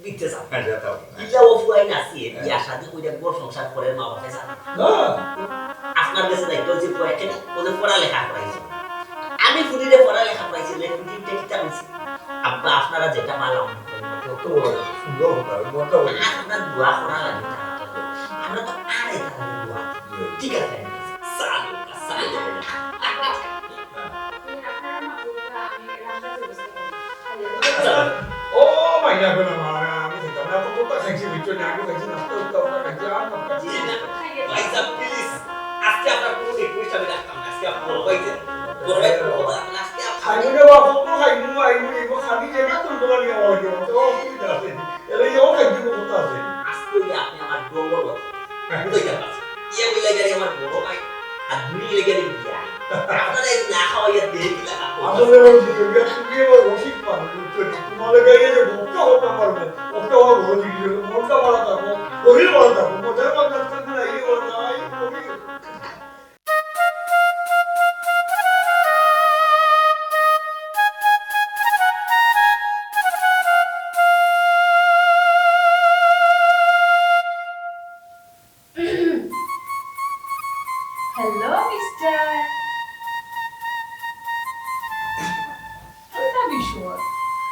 বিতে যা হ্যাঁ যাও ইলা ও ফুয়াই নাসি বিয়া শাদি কইরা গোর সংসার করে মা বাবা পয়সা না আপনার কাছে দায়িত্ব যে পড়া কেন ওদের পড়া লেখা করাইছো আমি ফুরিরে পড়া লেখা করাইছি লেখুটি টেকিটা হইছে আব্বা আপনারা যেটা মালাম কত সুন্দর কথা মনটা বলি। আপনার দোয়া করা লাগে আমরা তো আরে তারা দোয়া ঠিক আছে সালু সালু ও মাই গড মা আমি তো না কত খাইছি বিচো না আমি খাইছি না তো খাইছি আর না খাইছি পয়সা প্লিজ আজকে আপনার কোনো রিকোয়েস্ট আমি রাখতাম না আজকে আপনার বলবাইতে বলবাই আজকে খাইনি রে বাবা কত খাইনি আইনি এগো খানি যে না তো দোয়া নিয়ে আওয়াজ তো কি আছে এলে ইও খাইছি কত আছে আজকে আপনি আমার ডবল বুঝতে পারছেন ইয়ে বলে গেলে আমার বড় ভাই আর দুই লেগে বিয়া আপনারা এই না খাওয়াইয়া দিয়ে দিলা আসলে ওই যে তুমি আমার রসিক পাবো তোমার গায়ে যে ভক্ত হতে পারবো ওটা আমার বলি মনটা ভালো থাকবো শরীর ভালো থাকবো মনের মধ্যে থাকবে না এই কথা এই করি শিওর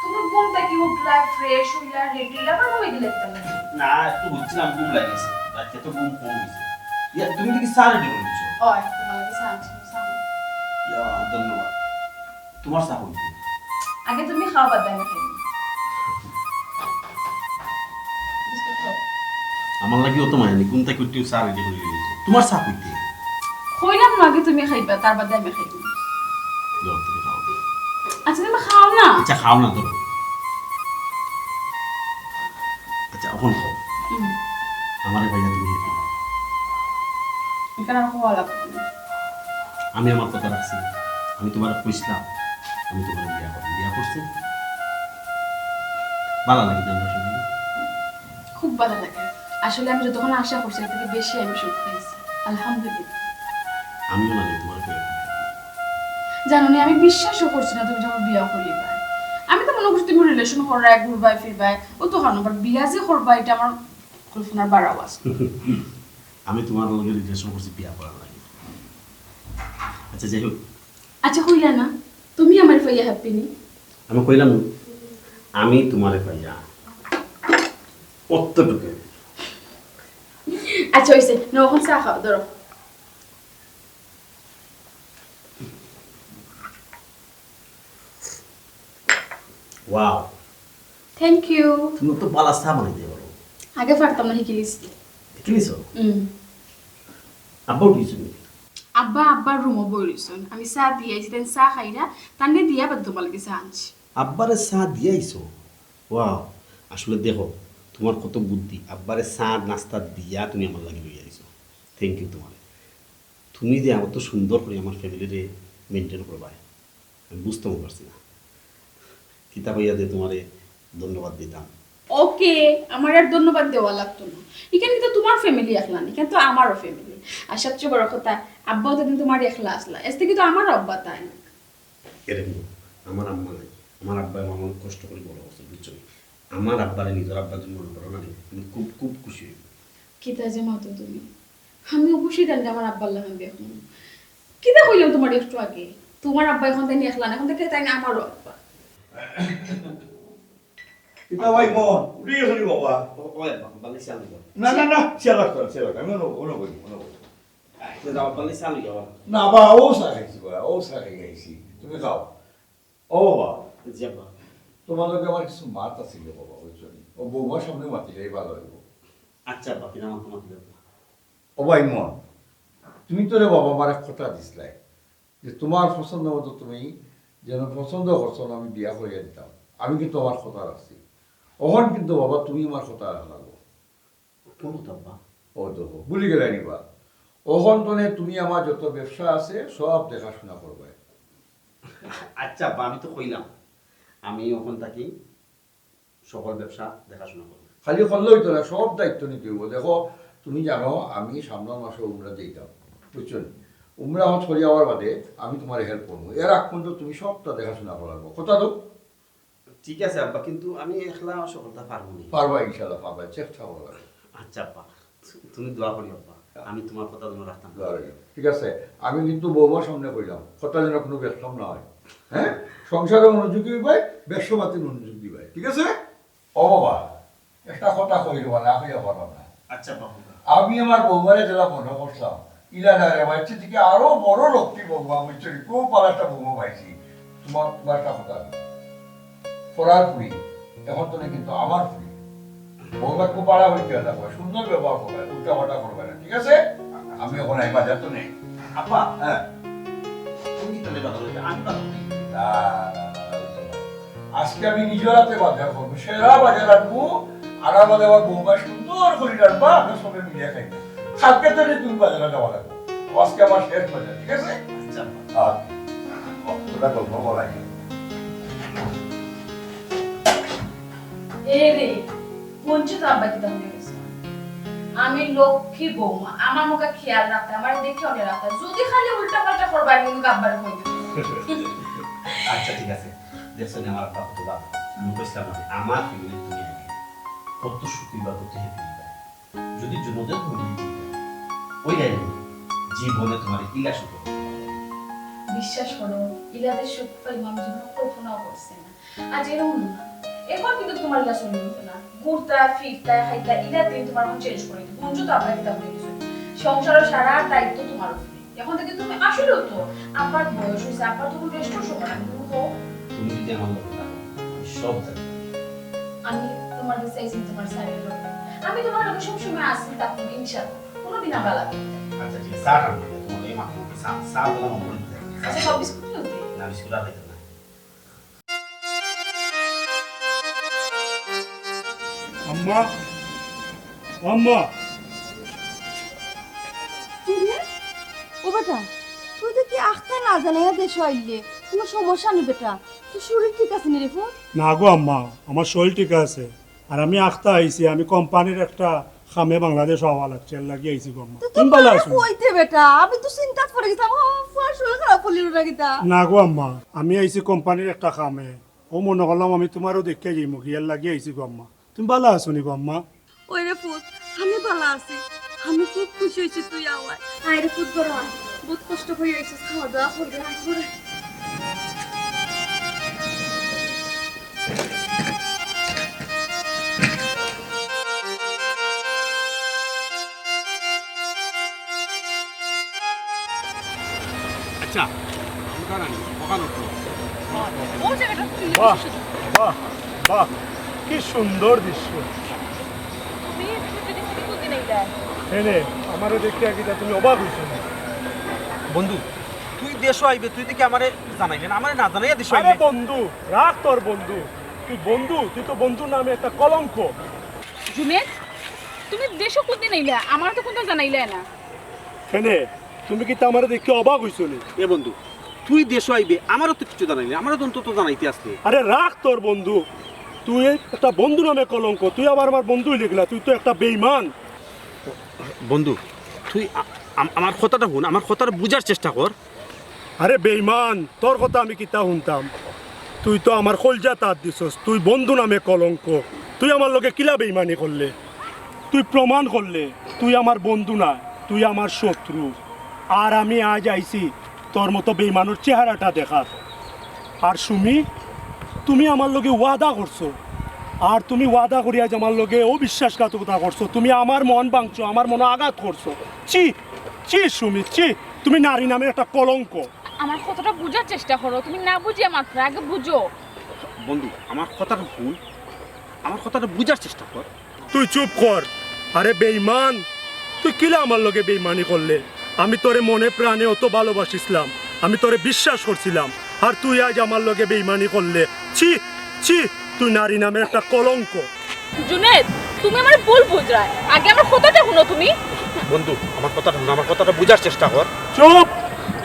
তুমি ঘুমটা কি উঠলা ফ্রেশ হইলা রেডি হইলা আবার হয়ে গেলে তুমি না একটু বুঝছিলাম ঘুম লাগিয়েছে রাতে তো ঘুম কম হয়েছে ইয়া তুমি কি চা রেডি করে দিচ্ছ ওই তোমার কাছে আনছি ইয়া ধন্যবাদ তোমার চা হইছে আগে তুমি খাওয়া বাদ আমি খাই আমার লাগি অত মানে কোন থেকে একটু চা রেডি করে দিয়েছো তোমার চা হইতে কইলাম না আগে তুমি খাইবা তার বাদে আমি খাইব যাও তুমি খাও আচ্ছা তুমি খাও না আচ্ছা খাও না ধরো আচ্ছা এখন খাও আমার ভাইয়া তুমি এখানে আর খাওয়া লাগবে না। আমি আমার কথা রাখছি আমি তোমার কইছিলাম আমি তোমার বিয়া করছি ভালো লাগে জানো শুনি খুব ভালো লাগে আসলে আমি যতক্ষণ আশা করছি এর থেকে বেশি আমি সুখ পাইছি আলহামদুলিল্লাহ আমিও মানে তোমার বিয়া জানো না আমি বিশ্বাসও করছি না তুমি যখন বিয়া করিবা আমি তো মনে করছি তুমি রিলেশন করার ঘুরবাই ফিরবাই ও তো হানো বাট বিয়া যে করবা এটা আমার কল্পনার বাড়াও আছে আমি তোমার লগে রিলেশন করছি বিয়া করার লাগে আচ্ছা যাই হোক আচ্ছা কইলা না তুমি আমার ফাইয়া হ্যাপি নি আমি কইলাম আমি তোমারে পাইয়া অতটুকু আচ্ছা হইছে না ওখান চা খাও ধরো ওয়াও থ্যাংক ইউ তুমি তো বালা চা বানাই দিয়ে বলো আগে পারতাম না শিখিলিস কি নিছো আব্বা উঠিছো আব্বা আব্বার রুমও বই রইছেন আমি চা দিয়েছি দেন চা খাইরা তান্নে দিয়া বাদ তোমার লাগে চা আনছি আব্বারে চা দিয়ে আইছো ওয়াও আসলে দেখো তোমার কত বুদ্ধি আব্বারে চা নাস্তা দিয়া তুমি আমার লাগে লইয়া আইছো থ্যাংক ইউ তোমার তুমি যে আমার তো সুন্দর করে আমার ফ্যামিলিরে মেনটেন করবা আমি বুঝতেও পারছি না কিতাব হইয়া দিয়ে তোমারে ধন্যবাদ দিতাম ওকে আমার আর ধন্যবাদ দেওয়া লাগতো না এখানে তো তোমার ফ্যামিলি একলা নেই কিন্তু আমারও ফ্যামিলি আর সবচেয়ে বড় কথা আব্বাও তো কিন্তু তোমার একলা আসলা এস থেকে তো আমার আব্বা তাই না এরকম আমার আম্মা নাই আমার আব্বা আমার কষ্ট করে বড় করছে বুঝছো আমার আব্বারে নিজের আব্বার জন্য মনে করো না আমি খুব খুব খুশি হই কিতা যে মতো তুমি আমি অবশ্যই জানি আমার আব্বার লাগান বিয়ে এখন কিতা কইলাম তোমার একটু আগে তোমার আব্বা এখন তাই একলা না এখন থেকে তাই না আমারও আব্বা কিতা ভাই মন উঠে গেছো নি বাবা না চেয়ার আমি ono করি না বা ও চা খাইছি বা ও চা খাই খাইছি তুমি খাও ও বাবা তোমালোকে আমার কিছু মাত আছিল বাবা বুঝছো ও বৌমার সামনে মাতিলেই ভালো হইব আচ্ছা বাকি না তোমার ও ভাই মন তুমি তো রে বাবা আমার এক কথা দিসলাই যে তোমার পছন্দ মতো তুমি যেন পছন্দ করছো না আমি বিয়া করিয়া দিতাম আমি কিন্তু আমার কথা রাখছি ওখান কিন্তু বাবা তুমি আমার কথা রাখলাগো ও দেখো ভুলি গেলে নিবা ওখান তো তুমি আমার যত ব্যবসা আছে সব দেখাশোনা করবে আচ্ছা বা আমি তো কইলাম আমি ওখান থাকি সকল ব্যবসা দেখাশোনা করব খালি করলেই তো না সব দায়িত্ব নিতে হইব দেখো তুমি জানো আমি সামনের মাসে উমরা দিতাম বুঝছো উমরা হত করি যাওয়ার বাদে আমি তোমার হেল্প করবো এর আগ পর্যন্ত তুমি সবটা দেখাশোনা করাবো কথা তো ঠিক আছে আব্বা কিন্তু আমি একলা সকলটা পারবো না পারবা ইনশাল্লাহ পারবা চেষ্টা করবা আচ্ছা আব্বা তুমি দোয়া করি আব্বা আমি তোমার কথা যেন রাখতাম ঠিক আছে আমি কিন্তু বৌমার সামনে কইলাম কথা যেন কোনো ব্যস্তম না হয় হ্যাঁ সংসারে মনোযোগী পাই ব্যবসাপাতি মনোযোগ দিবাই ঠিক আছে ও বাবা একটা কথা কই দেবা না কইয়া পারবা না আচ্ছা বাবু আমি আমার বৌমারে যেটা মনে করছিলাম ইলাদারে বাচ্চা থেকে আরো বড় লক্ষ্মী বৌমা আমি খুব ভালো একটা বৌমা পাইছি তোমার একটা কথা পড়ার ফুরি এখন তো কিন্তু আমার ফুরি বৌমা খুব পাড়া হইতে থাকবে সুন্দর ব্যবহার করবে উল্টা পাল্টা করবে না ঠিক আছে আমি এখন এই বাজার তো নেই আব্বা হ্যাঁ তুমি কি তাহলে বাধা দেবে আমি বাধা দিই না, আজকে আমি নিজের হাতে বাজার করবো সেরা বাজার রাখবো আর আমাদের আমার বৌমা সুন্দর করে রাখবা আমরা সবাই মিলিয়ে খাইবো কালকে তো তুমি বাজারে যাওয়া লাগবে আজকে আমার শেষ বাজার ঠিক আছে আচ্ছা আব্বা আর তোরা গল্প বলাই রে বঞ্চিত আব্বা কি দাম গেছে আমি লক্ষ্মী বৌমা আমার মুখে খেয়াল রাখতে আমার দেখে অনেক রাখতে যদি খালি উল্টা পাল্টা করবা কিন্তু আব্বার কই দিবে আচ্ছা ঠিক আছে দেখছো না আমার বাবা তো বাবা আমি কইছিলাম না আমার ফ্যামিলি তুমি আগে কত সুখী বা কত হ্যাপি যদি জন্মদিন তুমি ওই রাই জীবনে তোমার ইলা সুখ বিশ্বাস করো ইলাদের সুখ পাইব আমি জীবনে কল্পনাও করছি না। আজ এরকম না, এবার কিন্তু তোমার ইলা শুনে নিতে না, ঘুরতা ফিরতা খাইতা ইলা দিয়ে তোমার মন চেঞ্জ করে দিই। বঞ্জু তো আপনাকে তা বলে কিছু সংসারের সারা দায়িত্ব তোমার উপরে। এখন থেকে তুমি আসলে তো আপার বয়স হয়েছে, আপার তখন রেস্টও সময় না, তুমি হোক তুমি যদি আমার লগে থাকো আমি সব জানি। আমি তোমার কাছে চাইছি তোমার সাইডে রবে, আমি তোমার লগে সবসময় আসি থাকবো ইনশাআল্লাহ, কোনোদিন আবার লাগবে না। আচ্ছা ঠিক আছে, চা খাবো তোমার এই মাত্র চা বললাম মন আচ্ছা সব বিস্কুট নিয়ে দিই। না বিস্কুট আর খাইতে না। আম্মা আম্মা ও বেটা তুই তো কি আখতা না জানে দেশ আইলে কোনো সমস্যা নেই বেটা, তোর শরীর ঠিক আছে নি রে ফোন? না গো আম্মা, আমার শরীর ঠিক আছে। আর আমি আখতা আইছি, আমি কোম্পানির একটা খামে বাংলাদেশ হওয়া লাগছে, এর লাগি আইছি গো আম্মা। তুমি ভালো আছো? কইতে বেটা আমি তো চিন্তা করে গেছিলাম আমার শরীর খারাপ হলির লাগিতা। না গো আম্মা, আমি আইছি কোম্পানির একটা খামে, ও মনে করলাম আমি তোমারও দেখে যাইমু কি, এর লাগি আইছি গো আম্মা। তুমি ভালো আছো নি গো আম্মা? ওই রে ফুট আমি ভালো আছি, আমি খুব খুশি হয়েছি তুই আওয়াজ। আয় রে ফুট বড় আয়, বহুত কষ্ট করে আইছিস, খাওয়া দাওয়া করবে আয় করে। আচ্ছা আমরা রানি ওখানে উঠো। ও জায়গাটা তুই বাহ বাহ বাহ, কি সুন্দর দৃশ্য। তুমি কোনদিন আইলা? এনে আমারে দেখতে আগে তুমি অবাক হইছো না? বন্ধু তুই দেশও আইবে, তুই দেখি আমারে জানাইলে না, আমারে না জানাইয়া দেশও আরে আইবে। বন্ধু রাখ তোর বন্ধু, তুই বন্ধু, তুই তো বন্ধু নামে একটা কলঙ্ক। জুনেদ তুমি দেশও কোনদিন আইলা? আমার তো কোনটা জানাইলা না। এনে তুমি কি আমারে দেখে অবাক হইছো নি? এ বন্ধু তুই দেশও আইবে, আমারও তো কিছু জানাইলে, আমারও তো অন্তত জানাইতে আসলে। আরে রাখ তোর বন্ধু, তুই একটা বন্ধু নামে কলঙ্ক, তুই আবার আমার বন্ধুই লিখলা, তুই তো একটা বেঈমান। বন্ধু তুই আমার কথাটা শুন, আমার কথাটা বুঝার চেষ্টা কর। আরে বেঈমান, তোর কথা আমি কিতা শুনতাম? তুই তো আমার কলজা তার দিছস, তুই বন্ধু নামে কলঙ্ক, তুই আমার লগে কিলা বেঈমানি করলে? তুই প্রমাণ করলে তুই আমার বন্ধু না, তুই আমার শত্রু। আর আমি আজ আইছি তোর মতো বেঈমানুর চেহারাটা দেখার। আর সুমি, তুমি আমার লগে ওয়াদা করছো, আর তুমি ওয়াদা করি আজ আমার লগে অবিশ্বাসঘাতকতা করছো, তুমি আমার মন ভাঙছো, আমার মনে আঘাত করছো। চি চি সুমি চি, তুমি নারী নামে একটা কলঙ্ক। আমার কথাটা বুঝার চেষ্টা করো, তুমি না বুঝিয়ে মাত্র আগে বুঝো। বন্ধু আমার কথাটা শুন, আমার কথাটা বুঝার চেষ্টা কর। তুই চুপ কর। আরে বেঈমান, তুই কিলা আমার লগে বেঈমানি করলে? আমি তোরে মনে প্রাণে অত ভালোবাসিছিলাম, আমি তোরে বিশ্বাস করছিলাম, আর তুই আজ আমার লগে বেঈমানি করলে। ছি ছি, তুই নারী নামে একটা কলঙ্ক। জুনেদ তুমি আমার ভুল বুঝরায়, আগে আমার কথাটা শুনো তুমি। বন্ধু আমার কথাটা শুন, আমার কথাটা বুঝার চেষ্টা কর। চুপ,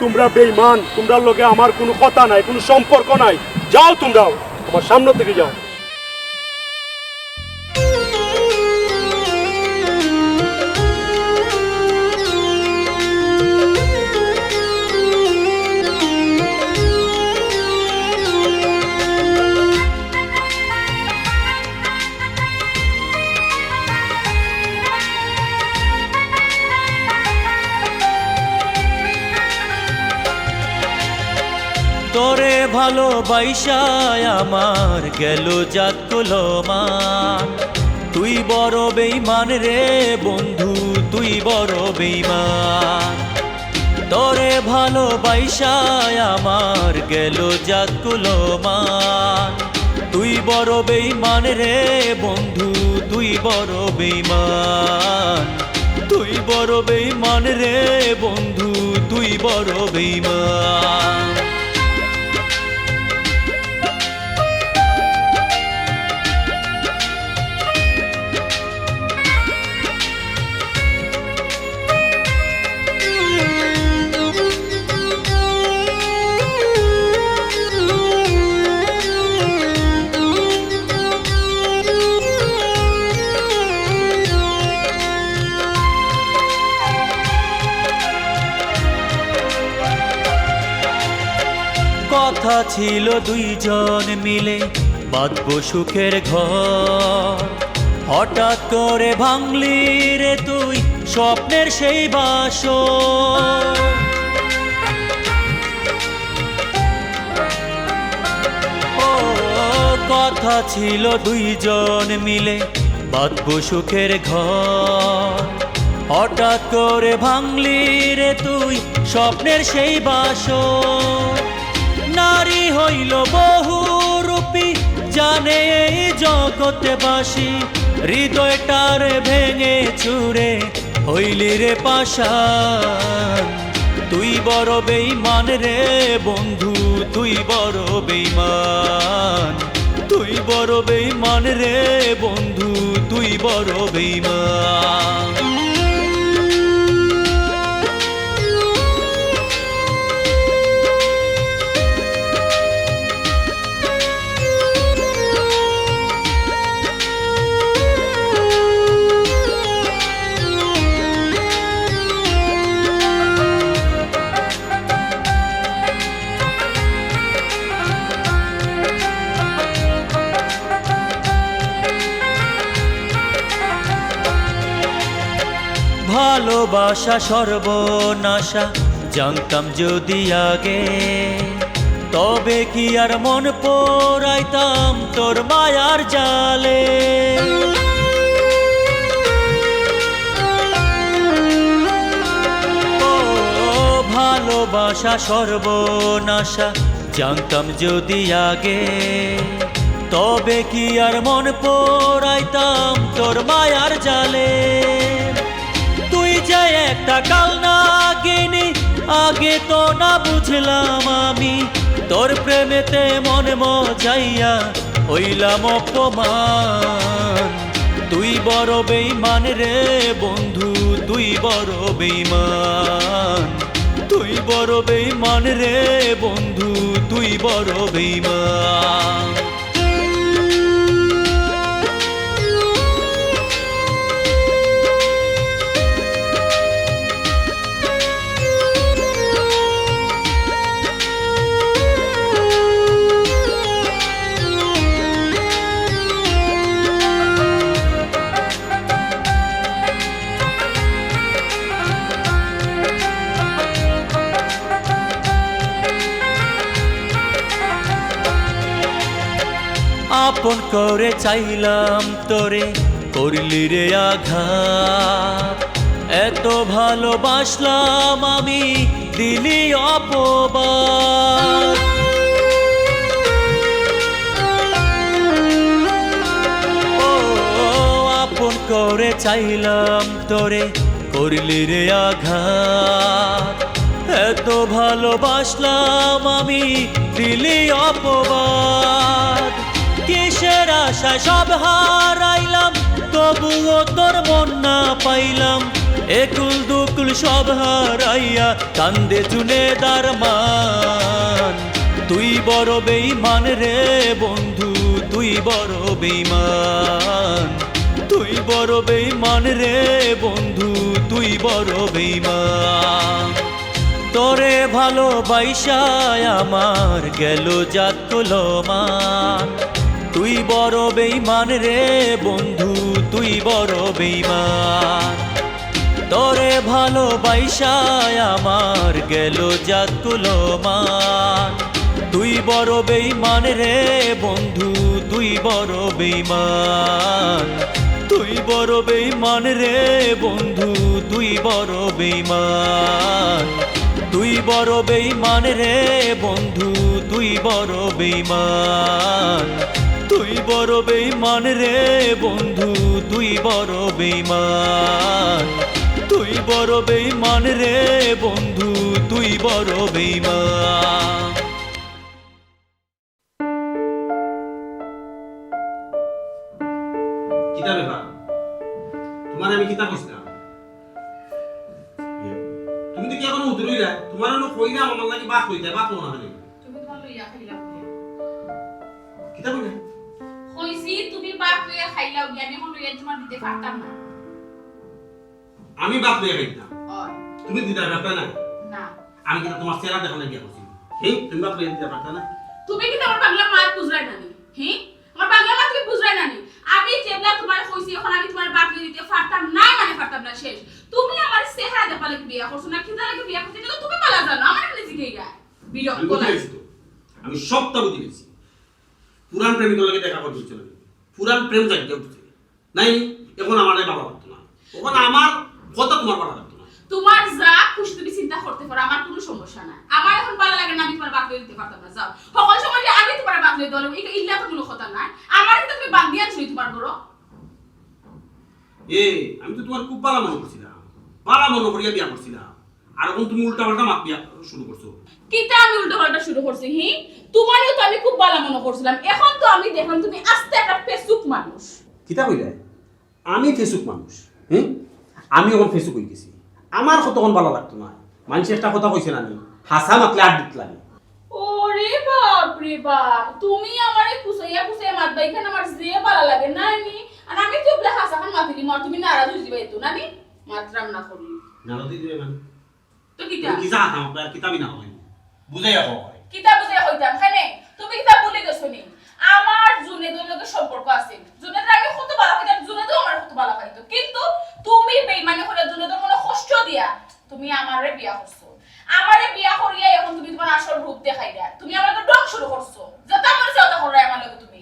তোমরা বেঈমান, তোমরা লগে আমার কোনো কথা নাই, কোনো সম্পর্ক নাই। যাও তোমরাও, আমার সামনে থেকে যাও। তোরে ভালোবাসায় আমার গেল জাত কুলমান, তুই বড় বেঈমান রে বন্ধু, তুই বড় বেঈমান। তোরে ভালোবাসায় আমার গেল জাত কুলমান, তুই বড় বেঈমান রে বন্ধু, তুই বড় বেঈমান। তুই বড় বেঈমান রে বন্ধু, তুই বড় বেঈমান। কথা ছিল দুইজন মিলে বাঁধবো সুখের ঘর, হঠাৎ করে ভাঙলি রে তুই স্বপ্নের সেই বাসর। কথা ছিল দুইজন মিলে বাঁধবো সুখের ঘর, হঠাৎ করে ভাঙলি রে তুই স্বপ্নের সেই বাসর। নারী হইল বহুরূপী, জানে এই জগতে বাসি, হৃদয়টার ভেঙে চুরে হইলি রে পাষাণ। তুই বড় বেঈমান রে বন্ধু, তুই বড় বেঈমান, তুই বড় বেঈমান রে বন্ধু, তুই বড় বেঈমান। ভালোবাসা সর্বনাশা জানতাম যদি আগে, তবে কি আর মন পোড়াইতাম তোর মায়ার জালে। ও ভালোবাসা সর্বনাশা জানতাম যদি আগে, তবে কি আর মন পোড়াইতাম তোর মায়ার জালে। তুই যে একটা কালনাগিনী, আগে তো না বুঝলাম আমি, তোর প্রেমেতে মন মজাইয়া হইলাম অপমান। তুই বড় বেঈমান রে বন্ধু, তুই বড় বেঈমান, তুই বড় বেঈমান রে বন্ধু, তুই বড় বেঈমান। আপন করে চাইলাম তোরে, করলি রে আঘাত, এত ভালোবাসলাম আমি, দিলি অপবাদ। ও আপন করে চাইলাম তোরে, করলি রে আঘাত, এত ভালোবাসলাম আমি, দিলি অপবাদ। কিসের আশায় সব হারাইলাম, তবুও তোর মন না পাইলাম, একুল দুকুল সব হারাইয়া কান্দে জুনেদার মান। তুই বড় বেঈমান রে বন্ধু, তুই বড় বেঈমান, তুই বড় বেঈমান রে বন্ধু, তুই বড় বেঈমান। তোরে ভালোবাসায় আমার গেল জাত কুলমান, তুই বড় বেঈমান রে বন্ধু, তুই বড় বেঈমান। তোরে ভালোবাসায় আমার গেল জাত কুলমান, তুই বড় বেঈমান রে বন্ধু, তুই বড় বেঈমান, তুই বড় বেঈমান রে বন্ধু, তুই বড় বেঈমান, তুই বড় বেঈমান রে বন্ধু, তুই বড় বেঈমান, তুই বড় বেঈমান রে বন্ধু, তুই বড় বেঈমান, তুই বড় বেঈমান রে বন্ধু, তুই বড় বেঈমান। কিতা ব্যাপার? তোমার আমি কিতা কইছিলাম? তুমি তো কি এখনো উতরই না? তোমার আমি কইলাম আমার লাগি বাত কইতে, বাত না হলে। তুমি তোমার লইয়া খাইলাম কিতা কইলা? কইছি তুমি বাপ লইয়া খাইলাও গিয়া, আমি লইয়া তোমার দিতে পারতাম না। আমি বাত লইয়া খাইতাম। ওই তুমি দিতে পারতা না? না। আমি কি তোমার চেহারা দেখা লাগিয়া কইছি? হে, তুমি বাত লইয়া দিতে পারতা না? তুমি কি তোমার বাংলা মাত বুঝরাই নানি? হে? আমার বাংলা মাত কি বুঝরাই নানি? আমি যেবলা তোমার কইছি এখন আমি তোমার বাপ লইয়া দিতে পারতাম না, মানে পারতাম না শেষ। তুমি আমার চেহারা দেখা লাগি বিয়া করছ না, কিতা লাগি বিয়া করছ এটা তুমি ভালো জানো। আমার এখানে জিগাই গা। বিরক্ত লাগে। আমি সবটা বুঝে গেছি। পুরান প্রেমিকের লগে দেখা করতে চলে পুরান প্রেম জাগতে উঠছে নাই এখন আমার ভালো লাগতো না এখন আমার কথা তোমার ভালো লাগতো না তোমার যা খুশি তুমি চিন্তা করতে পারো, আমার কোনো সমস্যা নাই। আমার এখন ভালো লাগে না, আমি তোমার বাদ দিতে পারতাম না। যাও সকল সময় যে আমি তোমার বাদ দিতে হলো ইল্লা তো কোনো কথা নাই। আমার কিন্তু তুমি বাদ দিয়ে আনছো তোমার বড় আমি তো তোমার খুব ভালো মনে করছিলাম, ভালো মনে করিয়া বিয়া করছিলাম, আর এখন তুমি উল্টা পাল্টা মাত বিয়া শুরু করছো। কিতা আমি উল্টো পাল্টা শুরু করছি? তোমারও তো আমি খুব ভালো মনে করছিলাম, এখন তো আমি দেখলাম তুমি আস্তে একটা ফেসবুক মানুষ। কিতা কইলে? আমি ফেসবুক মানুষ, আমি এখন ফেসবুক হয়ে গেছি। আমার কত তখন ভালো লাগতো না, মানুষ একটা কথা কইছে না, হাসা মাতলে আর দিত লাগে। ওরে বাপ রে বাপ, তুমি আমারে কুসাইয়া কুসাইয়া মাত বাইখান আমার যে ভালো লাগে না নি। আর আমি তো বলে হাসা খান মাতিলি মার তুমি নারাজ হই যাবে তো না নি মাত্রাম না করি নালদি দিবে মানে তো কিতা কিতা আমার কিতাবই না হয় বুঝাইয়া হয় কিতা বুঝাইয়া হইতাম খানে তুমি কিতা বলে গেছো নি আমার জুনেদের লগে সম্পর্ক আছে। জুনেদের আগে কত ভালো হইতাম, জুনেদও আমার কত ভালো হইতো, কিন্তু তুমি বেঈমানি করে জুনেদের মনে কষ্ট দিয়া তুমি আমারে বিয়া করছো। আমারে বিয়া করিয়া এখন তুমি তোমার আসল রূপ দেখাই দেয়া, তুমি আমাকে ডক শুরু করছো। যেটা মনে চাও তা করে আমার লগে তুমি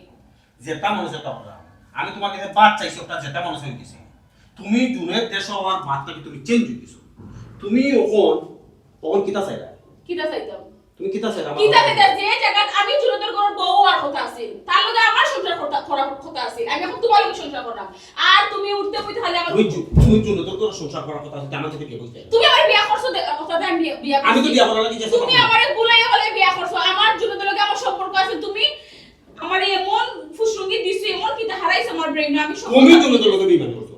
যেটা মনে চাও তা করা। আমি তোমার কাছে বাদ চাইছি, ওটা যেটা মনে চাই দিছি। তুমি জুনের দেশ হওয়ার বাদটাকে তুমি চেঞ্জ হয়ে গেছো। তুমি ওখন কিতা চাইলা? কিতা চাইতাম? তুমি কিতা চাইলা? কিতা চাইতাম যে জায়গা আমি জুনেদের ঘর বউ আর কথা আছে, তার লগে আমার সংসার করার কথা আছে। আমি এখন তোমার লগে সংসার করলাম, আর তুমি উঠতে কইতে খালি আমার তুমি জুনেদের ঘর সংসার করার কথা আছে, আমার সাথে বিয়ে করতে। তুমি আমার বিয়া করছো কথা আমি বিয়া আমি তো বিয়া করার লাগি চেষ্টা তুমি আমারে বুলাইয়া বলে বিয়া করছো। আমার জুনেদের লগে আমার সম্পর্ক আছে, তুমি আমার এমন ফুসরুঙ্গি দিছো, এমন কিতা হারাইছো আমার ব্রেইনে। আমি তুমি জুনেদের লগে বিয়ে করছো।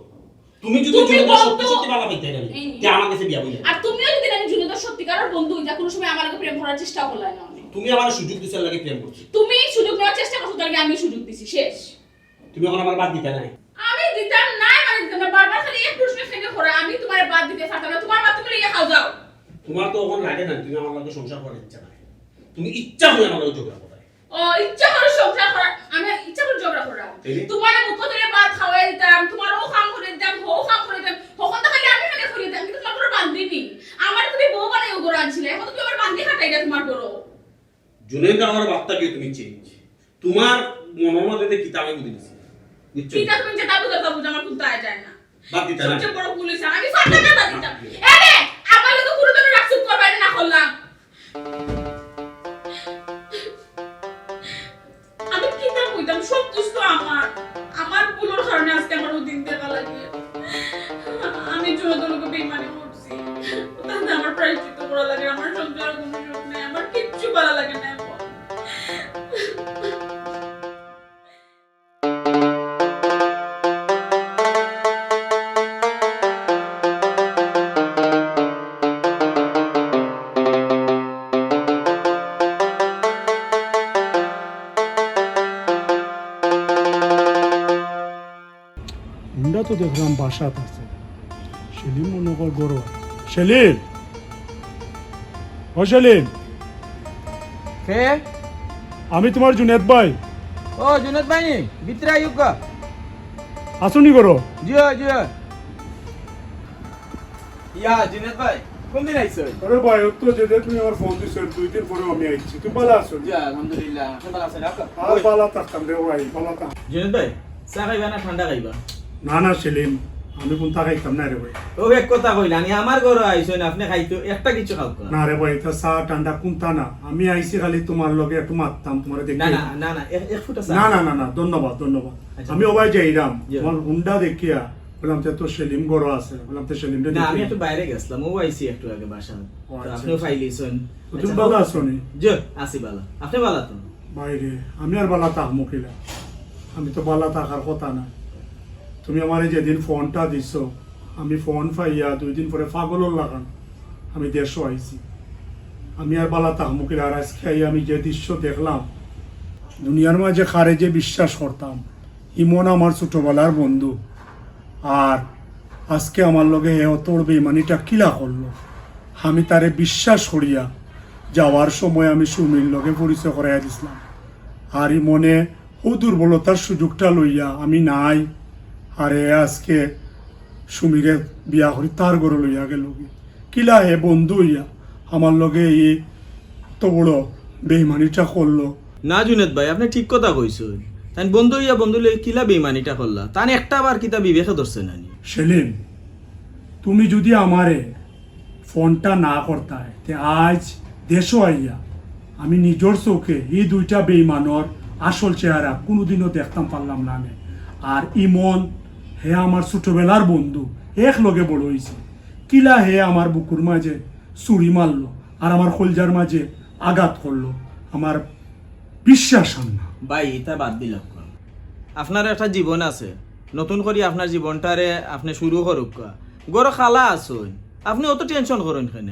তুমি যদি জুনেদের সত্যি সত্যি ভালো পাইতে না তে আমার কাছে বিয়া বইলা। আর তুমিও যদি আমি জুনেদের সত্যিকারের বন্ধু হইতা, কোনো সময় আমার লগে প্রেম করার চেষ্টা করলাই না। তুমি আমার সুযোগ দিছার লাগি প্রেম করছো। তুমি সুযোগ নেওয়ার চেষ্টা করছো, তার আমি সুযোগ দিছি, শেষ। তুমি এখন আমার বাদ দিতে নাই। আমি দিতাম নাই মানে দিতাম না, বারবার খালি এক প্রশ্ন ফেলে করে আমি তোমার বাদ দিতে পারতাম না। তোমার বাদ তুমি লিয়ে খাও যাও। তোমার তো এখন লাগে না, তুমি আমার লগে সংসার করার ইচ্ছা নাই। তুমি ইচ্ছা করে আমার লগে ঝগড়া করো। ও ইচ্ছা করে সংসার করা, আমি ইচ্ছা করে ঝগড়া করা। তোমার মুখ ধরে ভাত খাওয়াই দিতাম, তোমারও কাম করে দিতাম, বউ কাম করে দিতাম, তখন তো খালি আমি খালি করে দিতাম, কিন্তু তোমার কোনো বান্ধি নেই। আমার তুমি বউ বানাই ওগরা আনছিলে, এখন তুমি আমার বান্ধি খাটাই না তোমার বড়। জুনেদ আমার বার্তা কি তুমি চেঞ্জ, তোমার মনের মধ্যে কিতা আমি বুঝে নিছি। কিতা তুমি যেটা বুঝো তা বুঝো, আমার খুব দায় যায় না। বাদ দিতে না। সবচেয়ে বড় ভুল হইছে আমি ফাটা কাটা দিতাম। এরে আমার লগে পুরো তুমি রাখছুক করবাই না করলাম। আমি কিতা কইতাম, সব দোষ তো আমার ভুলের কারণে আজকে আমার দিন দেখা লাগে। আমি জোরদলকে বেঈমানি করছি, তাতে আমার প্রায়শ্চিত্ত করা লাগে। আমার সংসার কোনো সুখ নেই, আমার কিচ্ছু ভালো লাগে না এখন। আমরা তো দেখলাম বাসাত আছে, সেলিম মনে কর গরু। সেলিম, ও সেলিম, কে? আমি তোমার জুনেদ ভাই। ও জুনেদ ভাই, ভিতরে আইউকা। আসুনি করো। জিও জিও। ইয়া জুনেদ ভাই, কোন দিন আইছো? আরে ভাই, ও তো যেতে তুমি আমার ফোন দিছো, 2 দিন পরে আমি আইছি। তুমি ভালো আছো? জি আলহামদুলিল্লাহ, আপনি ভালো আছেন? আর ভালো থাকতাম রে ভাই, ভালো থাক। জুনেদ ভাই, চা খাইবা না ঠান্ডা খাইবা? না না সেলিম, আমি কোনটা খাইতাম না রে ভাই। ও এক কথা কইলা, আমি আমার ঘরে আইছেন, আপনি খাইতো একটা কিছু খাও না রে ভাই, এটা চা ঠান্ডা কোনটা না। আমি আইছি খালি তোমার লগে একটু মারতাম, তোমার দেখি। না না না না, এক ফুটা চা। না না না না, ধন্যবাদ ধন্যবাদ। আচ্ছা। আমি ওবাই যাইরাম, জি। তোমার হুন্ডা দেখিয়া বললাম তো সেলিম গড় আছে, বললাম তো সেলিম না আমি একটু বাইরে গেছিলাম, ও আইছি একটু আগে বাসা। ও, তো আচ্ছা, আপনিও আচ্ছা। ফাইলিছেন। তুমি ভালো আছো নি? জি আছি ভালো। আপনি ভালো তো? বাইরে আমি আর বালা থাক মুখিলা, আমি তো বালা থাকার কথা না। তুমি আমার যেদিন ফোনটা দিছো, আমি ফোন পাইয়া 2 দিন পরে পাগলর লাগান আমি দেশও আইছি। আমি আর বালা থাক মুখিলা। আর আজকে আমি যে দৃশ্য দেখলাম, দুনিয়ার মাঝে খারে যে বিশ্বাস করতাম, ইমন আমার ছোটবেলার বন্ধু, আর আজকে আমার লগে এ তোর বেমানিটা কিলা করলো। আমি তারে বিশ্বাস করিয়া যাওয়ার সময় আমি সুমির লগে পরিচয় করাইয়া দিছিলাম, আর ই মনে ও দুর্বলতার সুযোগটা লইয়া আমি নাই। আর এ আজকে সুমিরে বিয়া করি তার ঘরে লইয়া গেল। কিলা হে বন্ধু হইয়া আমার লগে এই তো বড় বেইমানিটা করলো। না জুনেদ ভাই আপনি ঠিক কথা কইছেন তাই বন্ধু ইয়া বন্ধু লই কিলা বেইমানিটা করলা তান একটা আবার কিতা বিবেকে ধরছে নানি সেলিম, তুমি যদি আমারে ফোনটা না করতায় তে আজ দেশও আইয়া আমি নিজের চোখে এই দুইটা বেইমানর আসল চেহারা কোনোদিনও দেখতাম পারলাম না আমি। আর ইমন হে আমার ছোটবেলার বন্ধু, এক লগে বড় হয়েছে, কিলা হে আমার বুকুর মাঝে চুরি মারলো আর আমার কলজার মাঝে আঘাত করলো, আমার বিশ্বাস হয় না। ভাই এটা বাদ দিলাম আপনার একটা জীবন আছে নতুন করে আপনার জীবনটারে আপনি শুরু করুক গড় খালা আসুন আপনি অত টেনশন করুন কেন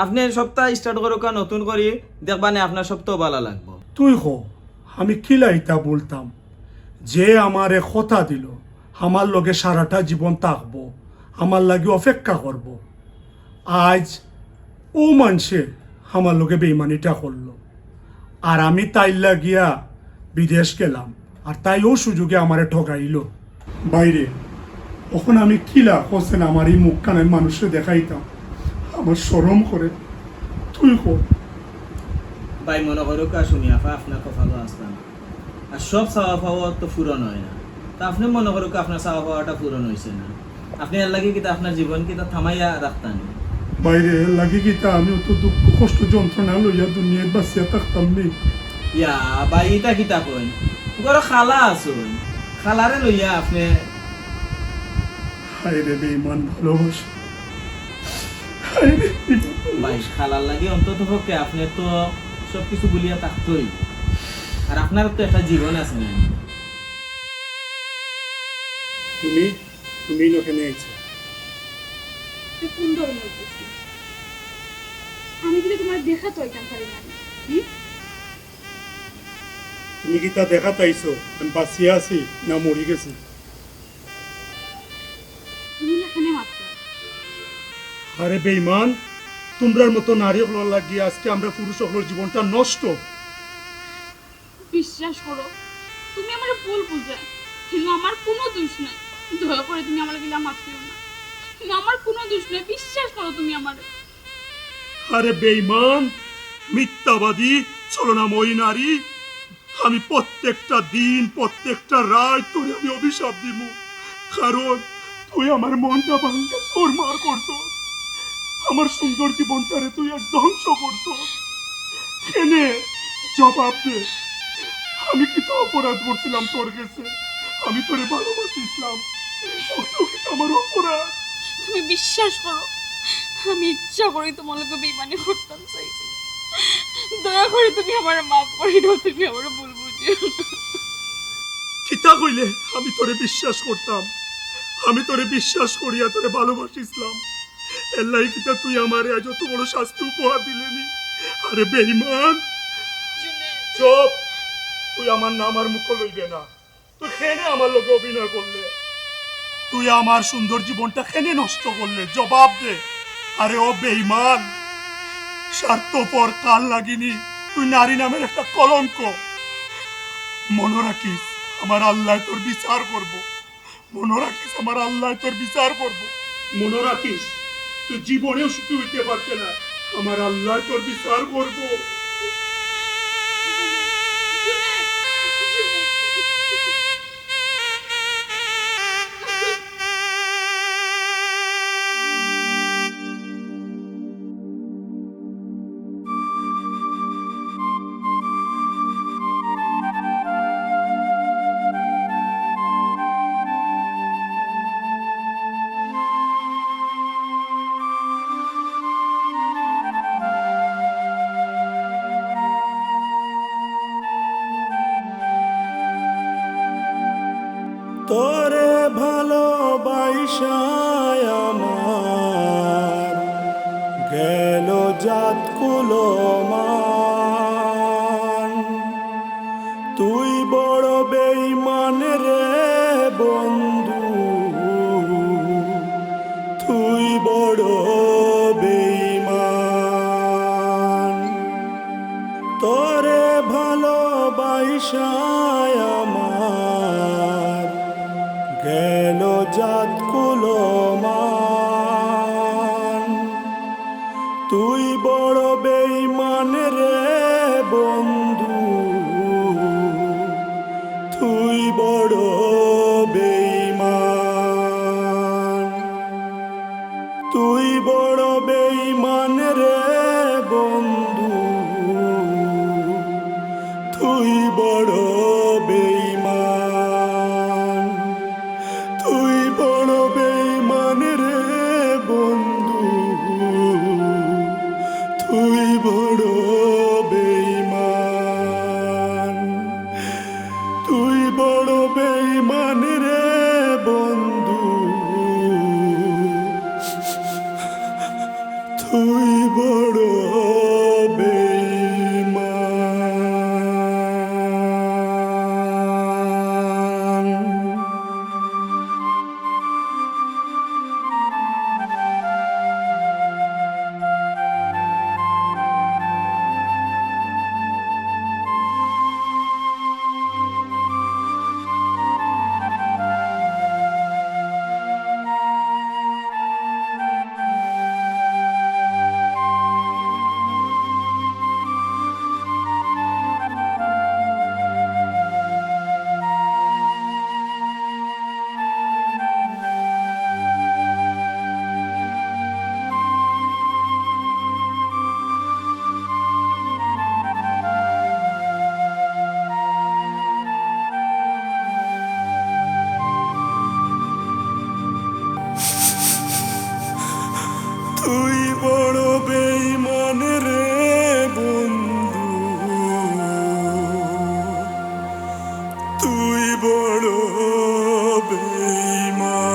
আপনি সপ্তাহ স্টার্ট করুক নতুন করে দেখবানে আপনার সপ্তাহ ভালো লাগবো তুই হো আমি কিলা ইটা বলতাম যে আমারে কথা দিল আমার লগে সারাটা জীবন থাকবো, আমার লাগে অপেক্ষা করব, আজ ও মানুষে আমার লগে বেইমানিটা করলো আর আমি তাই লাগিয়া বিদেশ গেলাম আর তাই ও সুযোগে আমারে ঠকাইল বাইরে। তখন আমি কিলা হোসেন আমার এই মুখখানে মানুষে দেখাইতাম, আমার শরম করে। তুই কর ভাই মনে করুক শুনি আপা আপনার কপালও আসতাম আর সব চাওয়া পাওয়া তো পূরণ হয় না তা আপনি মনে করুক আপনার চাওয়া পাওয়াটা পূরণ হয়েছে না আপনি এর লাগে কিন্তু আপনার জীবন কিন্তু থামাইয়া রাখতেন বাইরে লাগে গীতা আমি অত দুঃখ কষ্ট যন্ত্রণা লইয়া দুনিয়ায় বাঁচিয়া থাকতাম নেই। ইয়া ভাই এটা কিতা কইন গড় খালা আসুন খালারে লইয়া আপনি হায় রে বেঈমান ভালোবাসা, ভাই খালার লাগে অন্তত পক্ষে আপনি তো সবকিছু বলিয়া থাকতোই আর আপনার তো একটা জীবন আছে না তুমি তুমি ওখানে আইছো কোন ধরনের প্রশ্ন? আমি কিন্তু তোমার দেখা তো একদম পারি না। তুমি কি তা দেখা তাইছো আমি বাঁচিয়ে আছি না মরি গেছি? তুমি এখানে মাত্র আরে বেঈমান, তোমরার মতো নারী হলো লাগিয়ে আজকে আমরা পুরুষ হলোর জীবনটা নষ্ট। বিশ্বাস করো তুমি আমার ভুল বুঝে, কিন্তু আমার কোনো দোষ নাই। দয়া করে তুমি আমার গিলা মাফ করো না, কিন্তু আমার কোনো দোষ নেই। বিশ্বাস করো তুমি আমার। আরে বেঈমান, মিথ্যাবাদী, ছলনাময়ী নারী, আমি প্রত্যেকটা দিন প্রত্যেকটা রাত তোরে আমি অভিশাপ দিব, কারণ তুই আমার মনটা ভাঙে চোরমার করত, আমার সুন্দর জীবনটারে তুই আজ ধ্বংস করত। কেনে জবাব দে, আমি কি তো অপরাধ করছিলাম তোর কাছে? আমি তোরে ভালোবাসিছিলাম, আমার অপরাধ। তুমি বিশ্বাস করো আমি ইচ্ছা করে তোমার লোক বেইমানি করতাম চাইছি। দয়া করে তুমি আমার মাফ করে দাও, তুমি আমার ভুল বুঝিও। কিতা কইলে আমি তোরে বিশ্বাস করতাম, আমি তোরে বিশ্বাস করিয়া তোরে ভালোবাসিছিলাম, এল্লাই কিতা তুই আমারে আজ এত বড় শাস্তি উপহার দিলেনি? আরে বেঈমান, চুপ, তুই আমার নাম আর মুখ লইবে না। তুই খেনে আমার লোকে অভিনয় করলে, তুই আমার সুন্দর জীবনটা খেনে নষ্ট করলে, জবাব দে। আরে ও বেঈমান, স্বার্থপর কাল লাগিনি, তুই নারী নামের একটা কলঙ্ক। মনে রাখিস আমার আল্লাহ তোর বিচার করব, মনে রাখিস আমার আল্লাহ তোর বিচার করব, মনে রাখিস তুই জীবনেও সুখী হইতে পারতে না, আমার আল্লাহ তোর বিচার করব। তোরে ভালোবাসায় আমার গেল জাত কুলো মান, তুই বড় বেঈমান রে বন্ধু, তুই বড় বেঈমান। তোরে ভালোবাসায় আমার গেল জাত কুলো মান, তুই বড় বেঈমান রে বন্ধু, বড় বেঈমান, তুই বড় বেঈমান রে বন্ধু, তুই বড় বেঈমান, তুই বড় বেঈমান রে বন্ধু, তুই বড় বেঈমান, তুই বড় বেঈমান রে বন্ধু, তুই বড় বেঈমান। তুই বড় বেঈমান রে বন্ধু, তুই বড় বেঈমান।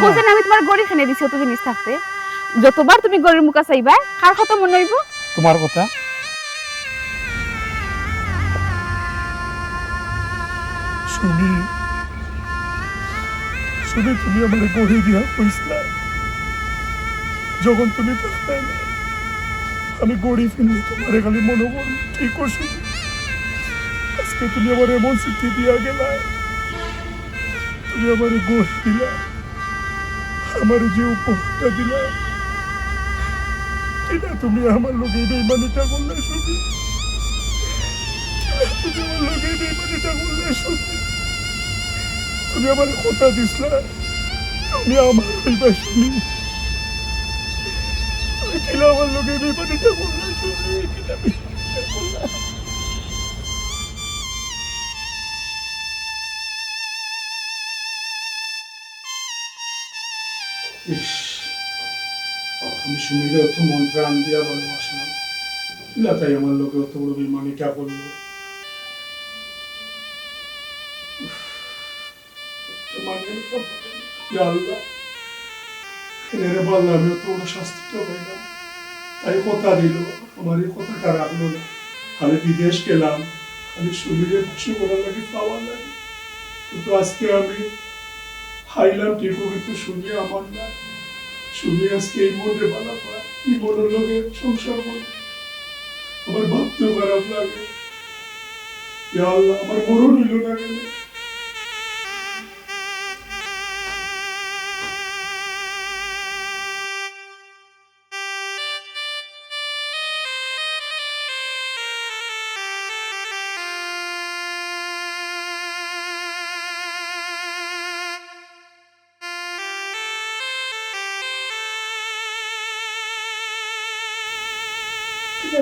হোসেন আমি তোমার গড়ি খেনে দিছি অত জিনিস থাকতে, যতবার তুমি গড়ির মুখা চাইবা কার কথা মনে হইব? তোমার কথা শুনি শুনে তুমি আমার গড়ি দিয়া কইসলা, যখন তুমি থাকতে না আমি গড়ি ফিরলে তোমার খালি মনে করো ঠিক শুনি। আজকে তুমি আমার এমন স্মৃতি দিয়া গেলা, তুমি আমার গড়ি দিলা, আমার যে উপহারটা দিলা, এটা তুমি আমার লোকে বেঈমানিটা করলে শুনি, তুমি আমার লোকে বেঈমানিটা করলে শুনি। তুমি আমার কথা দিসলা তুমি আমার হইবা শুনি, তুমি কিলা আমার লোকে বেঈমানিটা করলে শুনি, কিলা বেঈমানিটা করলা। ইস, আমি শুনিলে অত মন প্রাণ দিয়া ভালোবাসলাম, কিলা তাই আমার লোকে অত বড় বেঈমানিটা করলো। আমি অত বড় শাস্তিটা পাইলাম, তাই কথা দিল, আমার এই কথাটা রাখলো না। আমি বিদেশ গেলাম, আমি শরীরে খুশি করার লাগে পাওয়া লাগে, কিন্তু আজকে আমি খাইলাম ঠিকও কিন্তু শুনিয়ে আমার না, শুনিয়ে আজকে এই মনে বালা পায়, এই মনের লোকে সংসার করে আমার ভাবতেও খারাপ লাগে। ইয়া আল্লাহ, আমার মরণ হইল না গেলে।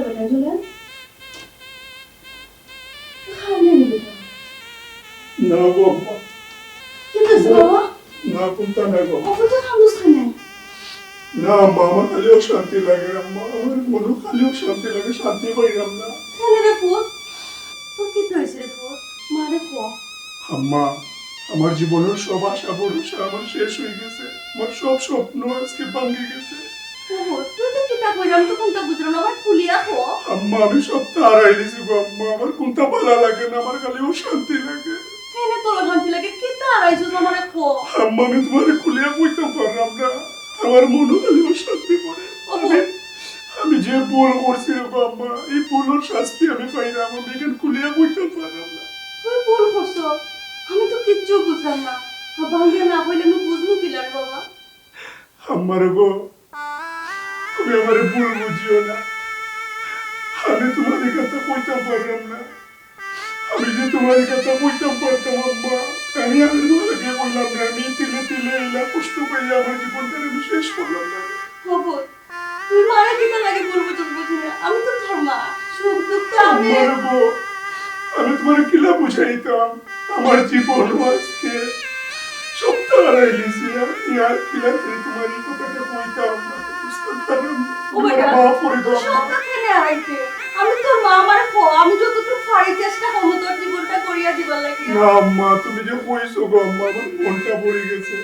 বেটা দুলাল খাওয়া বেটা না গো আম্মা, কি বলছো বাবা? না কোনটা না গো, অপর তো খামুস খানে না আম্মা, আমার খালিও শান্তি লাগে আম্মা, আমার মনও খালিও শান্তি লাগে, শান্তি পাইলাম না। রে পুত, তোর কি হয়েছে রে পুত? মারে কো। আম্মা, আমার জীবনের সব আশা ভরসা আমার শেষ হয়ে গেছে, আমার সব স্বপ্ন আজকে ভাঙে গেছে। তুই তো কিতা কইলাম তো কোনটা বুঝলাম না, আবার খুলিয়া কো। আম্মা, আমি সব হারাই দিছি গো আম্মা, আমার কোনটা ভালো লাগে না, আমার খালিও শান্তি লাগে। কেন তোর শান্তি লাগে? কিতা হারাইছিস আমারে কো। আম্মা, আমি তোমারে খুলিয়া কইতে পারলাম না, আমার মনও খালিও শান্তি করে। আমি যে ভুল করছি গো আম্মা, এই ভুলের শাস্তি আমি পাইলাম, আমি এখানে খুলিয়া কইতে পারলাম না। তুই ভুল করছ, আমি তো কিচ্ছু বুঝলাম না। ভাঙ্গে না কইলে আমি বুঝবো কি লার বাবা? আমার গো, তুমি আমারে ভুল বুঝিও না, আমি তোমার কথা কইতে পারলাম না। আমি যে তোমার কথা কইতে পারতাম আম্মা, আমি আমার তোমাকে বললাম না, আমি তিলে তিলে এলা কষ্ট পাইয়া আমার জীবনটা আমি শেষ করলাম না। বাবু, তুই মারা কিতা লাগে বলবো তোর বুঝি না, আমি তো তোর মা, সুখ দুঃখ তো আমি। আমার গো, আমি তোমার কিলা বুঝাইতাম, আমার জীবন আজকে সপ্তাহ হারাই লিছি, আমি আর কিলা করে তোমার এই কথাটা কইতাম, বুঝতে পারলাম না। তুমি আমারে মাফ করে দাও। সবটা কেনে হারাইতে? আমি তোর মা, আমার কো, আমি যতটুকু পারি চেষ্টা করব তোর জীবনটা করিয়া দিবার লাগি। না আম্মা, তুমি যে কইছো গো আম্মা, আমার মনটা পড়ে গেছে,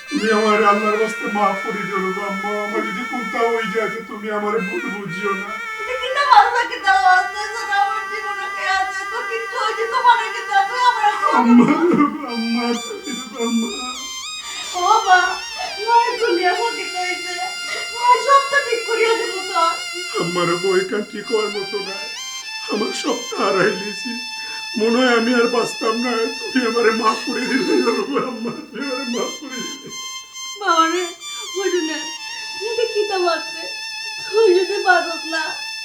তুমি আমার আল্লাহর রাস্তায় মাফ করে দিও গো আম্মা। আমার যদি কোনটা হয়ে যায় তুমি আমার ভুল বুঝিও না। এটা কিনা ভালো লাগে দাও, আস্তে আস্তে আমার জীবনে কে আছে তো কিচ্ছু হইছে তোমার কি দাও, তুই আমার আম্মা, আম্মা, আম্মা, ও মা, মার দুনিয়া মতি কইছে, মা সব তো ঠিক করিয়া দেব তো। আমার বইটা ঠিক হওয়ার মতো না, আমার সবটা হারাই লিছি, মনে হয় আমি আর বাঁচতাম না, তুমি আমারে মাফ করে দিলে গো আম্মা, তুমি আমারে মাফ করে দিলে। বাবা রে, বুঝু না, তুই কিতা মারতে, তুই যদি বাঁচত না,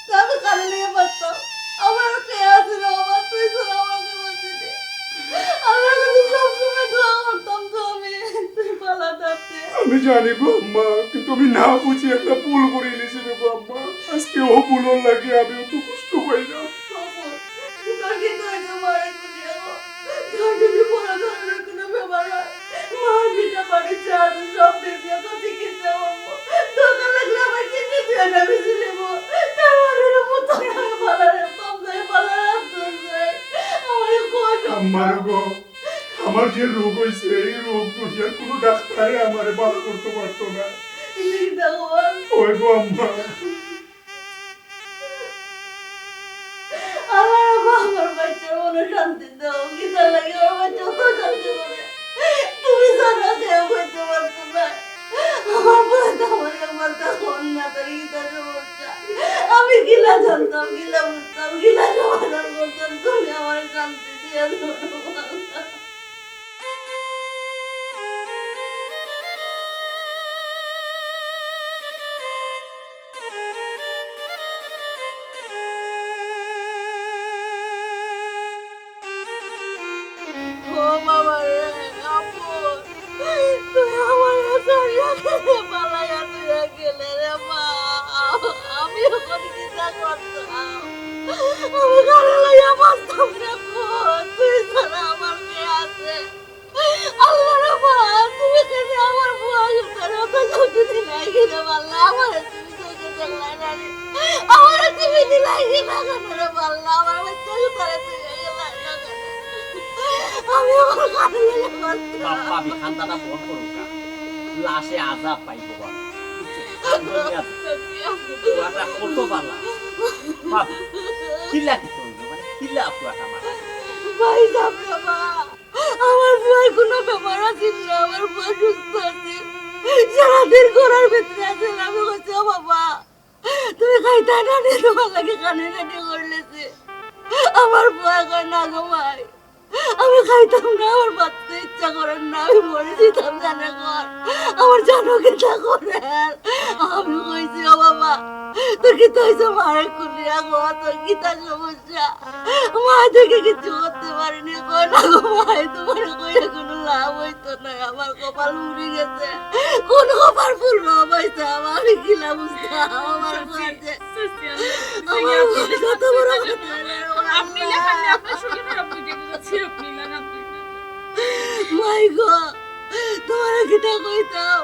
তাহলে কালে লেগে বাঁচতাম। আমার কে আছে রে বাবা, তুই তো আমাকে বাঁচিলি। আমার কাছে সবসময় দোয়া করতাম তো আমি, তুই পালা থাকতে। আমি জানি গো আম্মা, কিন্তু আমি না বুঝি একটা ভুল করে নিয়েছি গো আম্মা, আজকে ও ভুলর লাগে আমি অত কষ্ট পাই না। তোর কিন্তু হয়তো মারা করিয়া গো, তোর যদি বড় ধরনের কোনো ব্যাপার হয়, মা যেটা পারে চাঁদ সব দিয়ে তো চিকিৎসা করবো। দোকান লাগলে আমার কিডনি ফেলে আমি ছিলাম, তার মানে মতো আমি পালারে পামদায় পালারে আমার কোন আমার গো, আমার যে রোগ হয়েছে এই রোগ দুনিয়ার কোনো ডাক্তারে আমারে ভালো করতে পারতো না। ওই গো আম্মা, আমার বাচ্চার মনে শান্তি দাও, গীতা লাগে আমার যত শান্তি করে তুমি জানা কেউ হইতে পারতো না। আমার বাচ্চা আমার মাথা কন্যা তার গীতার সমস্যা, আমি গিলা জানতাম, গিলা বুঝতাম, গিলা সমাধান করতাম, তুমি আমার শান্তি দিয়ে ধরো। ও বাবা রে, আপু, তুই আমার সারিয়া খেলে পালাইয়া তুইয়া গেলে রে মা, আমি ওখানে কিনা করতাম, আমি ঘরে লইয়া বাঁচতাম রে বোন, তুই ছাড়া আমার কে আছে? আল্লাহ রে মা, তুমি কেন আমার বুয়া সুতারে অত চোখে দিলাই কিনে পারলা? আমার তুমি চোখে দেখলাই না রে, আমার তুমি দিলাই কিনা কেন রে পারলা? আমার বাচ্চা সুতারে তুই গেলাই না কেন? আমি আমার কানে লেগে বাঁচতাম। বাপ্পা বিখানদাটা বল করুকা, লাশে আজাব পাইব বাবা, পুরাটা কত পালা বাপ, কিলা কি করলো মানে কিলা পুরাটা মারা ভাই যাবো মা, আমার বুয়ার কোনো ব্যাপার আছে না, আমার বুয়া সুস্থ আছে, সারাদিন ঘরের ভিতরে আছে। আমি বলছি ও বাবা, তুমি খাইতে না নিয়ে তোমার লাগে কানে রেডি করলেছে। আমার বুয়া কয় না গো ভাই, আমি খাইতাম না, আমার বাচ্চা ইচ্ছা করেন না, আমি মরে যেতাম জানে ঘর, আমার জানো কিতা করেন। আমি কইছি ও বাবা, তোর কি তো হয়েছে মারে খুলিয়া গো, তোর কিতা সমস্যা? মা থেকে কিছু করতে পারিনি, কয় না গো ভাই, তোমার কইয়া কোনো লাভ হইতো না, আমার কপাল উড়ে গেছে, কোন কপাল ফুল হইছে, আমি কিলা বুঝতাম, আমার ঘরে আমার কত বড় কথা। আপনি না খালি আপনার শরীর খারাপ হয়ে গেছে, আপনি না মাই গো, তোমার কিটা কইতাম,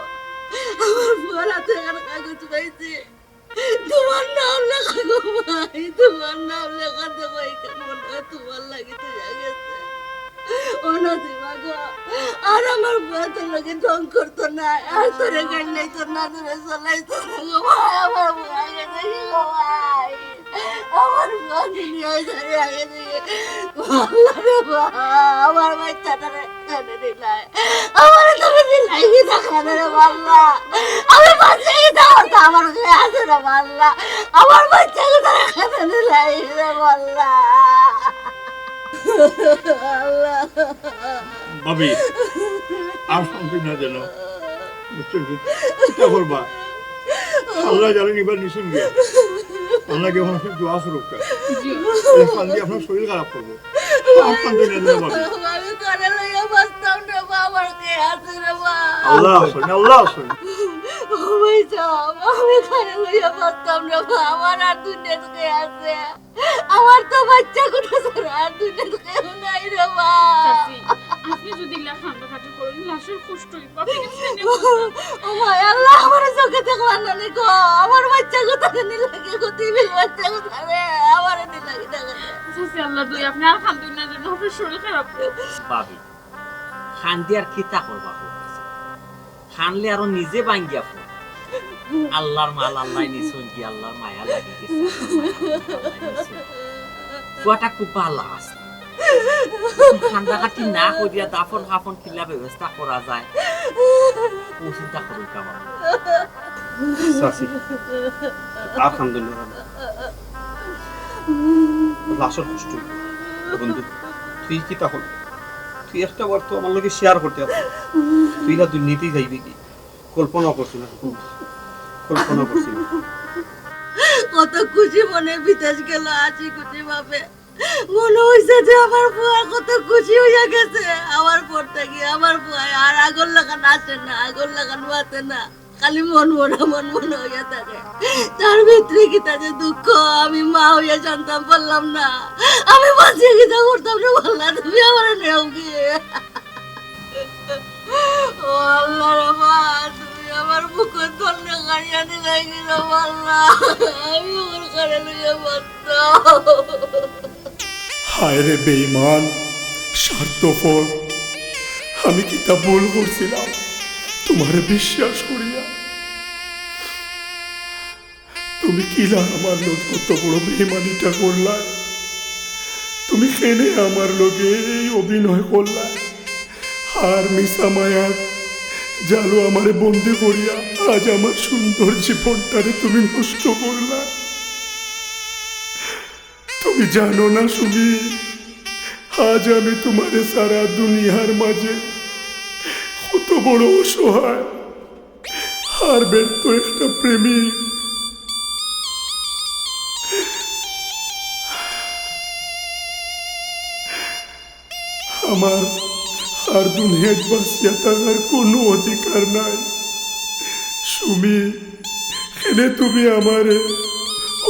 আমার বুয়ার হাতে এখানে কাগজ পাইছি, তোমার নাম লেখা গো ভাই, তোমার নাম লেখা দেবো এখানে, মনে হয় তোমার লাগে তো গেছে। ও নসিমা গো, আর আমার বুয়া তোর লোকে ঢং করতো না, আর তোরে গাড়ি লাইতো না, তোরে চলাইতো না গো ভাই, আমার বুয়া গেছে গো ভাই, আমার বুয়া দুনিয়ায় ধরে আগে দিয়ে আল্লাহ রে বাবা, আমার বাচ্চাটারে কেনে দিলাই, আমার তুমি দিলাই কি দেখানে রে বাল্লা, আমি বাচ্চা কি দাও আমার কাছে আছে রে বাল্লা, আমার বাচ্চাকে তারা কেনে দিলাই রে বাল্লা। আল্লাহ ভাবি আর শান্তি না যেন, বুঝছো কি চিন্তা করবা, আল্লাহ জানেন এবার নিশুন গিয়া, আল্লাহকে মানুষের দোয়া করুক, শান্তি আপনার শরীর খারাপ করবো, আর শান্তি না যেন ভাবি। আমি করে লইয়া বাঁচতাম রে বা, আমার কে আছে রে বা, আল্লাহ আসুন, আল্লাহ আসুন। ও ভাই সাহেব, আমি করে লইয়া বাঁচতাম রে বা, আমার আর দুনিয়াতে কে আছে, আমার তো বাচ্চা কোথা ছাড়া আর দুনিয়াতে কেউ নাই রে বা। চাচি, আপনি যদি কান্দাকাটি করেন লাশের কষ্ট হইব, আপনি কিছু নেই। ও ভাই আল্লাহ, আমার চোখে দেখলাম না নি গো, আমার বাচ্চা কোথা নি লাগে গো, টিভির বাচ্চা কোথা রে, আমার নি লাগে না। চাচি আল্লাহ দুই আপনি আর খান্দুই না যেন আপনার শরীর খারাপ করবে। ভাবি খান্দি আর কিতা করবা, খানলে আরো নিজে ভাঙ্গিয়া পড়। আল্লাহর মাল আল্লাহ নিছুন কি, আল্লাহর মায়া লাগি গেছে, কুয়াটা খুব ভালো আছে। ঠান্ডা কাটি না করিয়া দাফন কাফন কিলা ব্যবস্থা করা যায়, ও চিন্তা করুন কেমন। চাচি আলহামদুলিল্লাহ, লাশের কষ্ট হইব। বন্ধু তুই কি তখন, তুই একটা বার তো আমার লোকে শেয়ার করতে পারবি, তুই না দুর্নীতি যাইবি কি, কল্পনা করছি না, কল্পনা করছি না। কত খুশি মনে বিদেশ গেল, আছি খুশি ভাবে, মনে হয়েছে যে আমার বুয়া কত খুশি হইয়া গেছে, আমার পর থেকে আমার বুয়া আর আগুন লাগান আসে না, আগুন লাগান বাতে না, খালি মন মনে হইয়া থাকে। তার ভিতরে কি তাদের দুঃখ, আমি মা হইয়া জানতাম পারলাম না, আমি বাঁচিয়ে গীতা করতাম না, বললাম তুমি আমার নেও গিয়ে। ও আল্লাহ রে মা, তুমি আমার বুকের ধন্য গাড়িয়া দিলাই গেলে বললা, আমি ওর ঘরে লইয়া বাঁচতাম। হায় রে বেঈমান, স্বার্থপর, আমি কি তা ভুল করছিলাম তোমারে বিশ্বাস করিয়া? তুমি কিলা আমার লোক কত বড় বেঈমানিটা করলা, তুমি কেনে আমার লোকে এই অভিনয় করলা, আর মিশা মায়ার জালো আমারে বন্দি করিয়া আজ আমার সুন্দর জীবনটারে তুমি নষ্ট করলা। তুমি জানো না সুমি, আজ আমি তোমারে সারা দুনিয়ার মাঝে কত বড় অসহায় আর ব্যর্থ একটা প্রেমিক। আমার আর দুনিয়ায় বাঁচিয়া থাকার কোনো অধিকার নাই। সুমি, এনে তুমি আমারে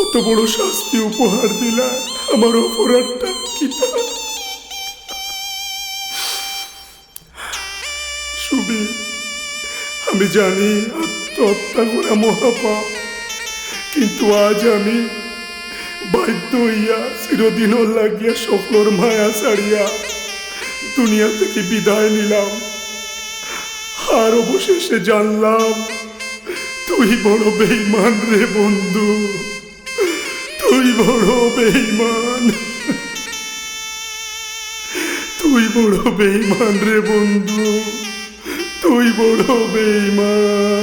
অত বড় শাস্তি উপহার দিলা, আমার অপরাধটা কিতা? সুমি, আমি জানি আত্মহত্যা করা মহাপাপ, কিন্তু আজ আমি বাধ্য হইয়া চিরদিনও লাগিয়া সকলের মায়া ছাড়িয়া দুনিয়া থেকে বিদায় নিলাম। আর অবশেষে জানলাম তুই বড় বেঈমান রে বন্ধু, তুই বড় বেঈমান, তুই বড় বেঈমান রে বন্ধু, তুই বড় বেঈমান।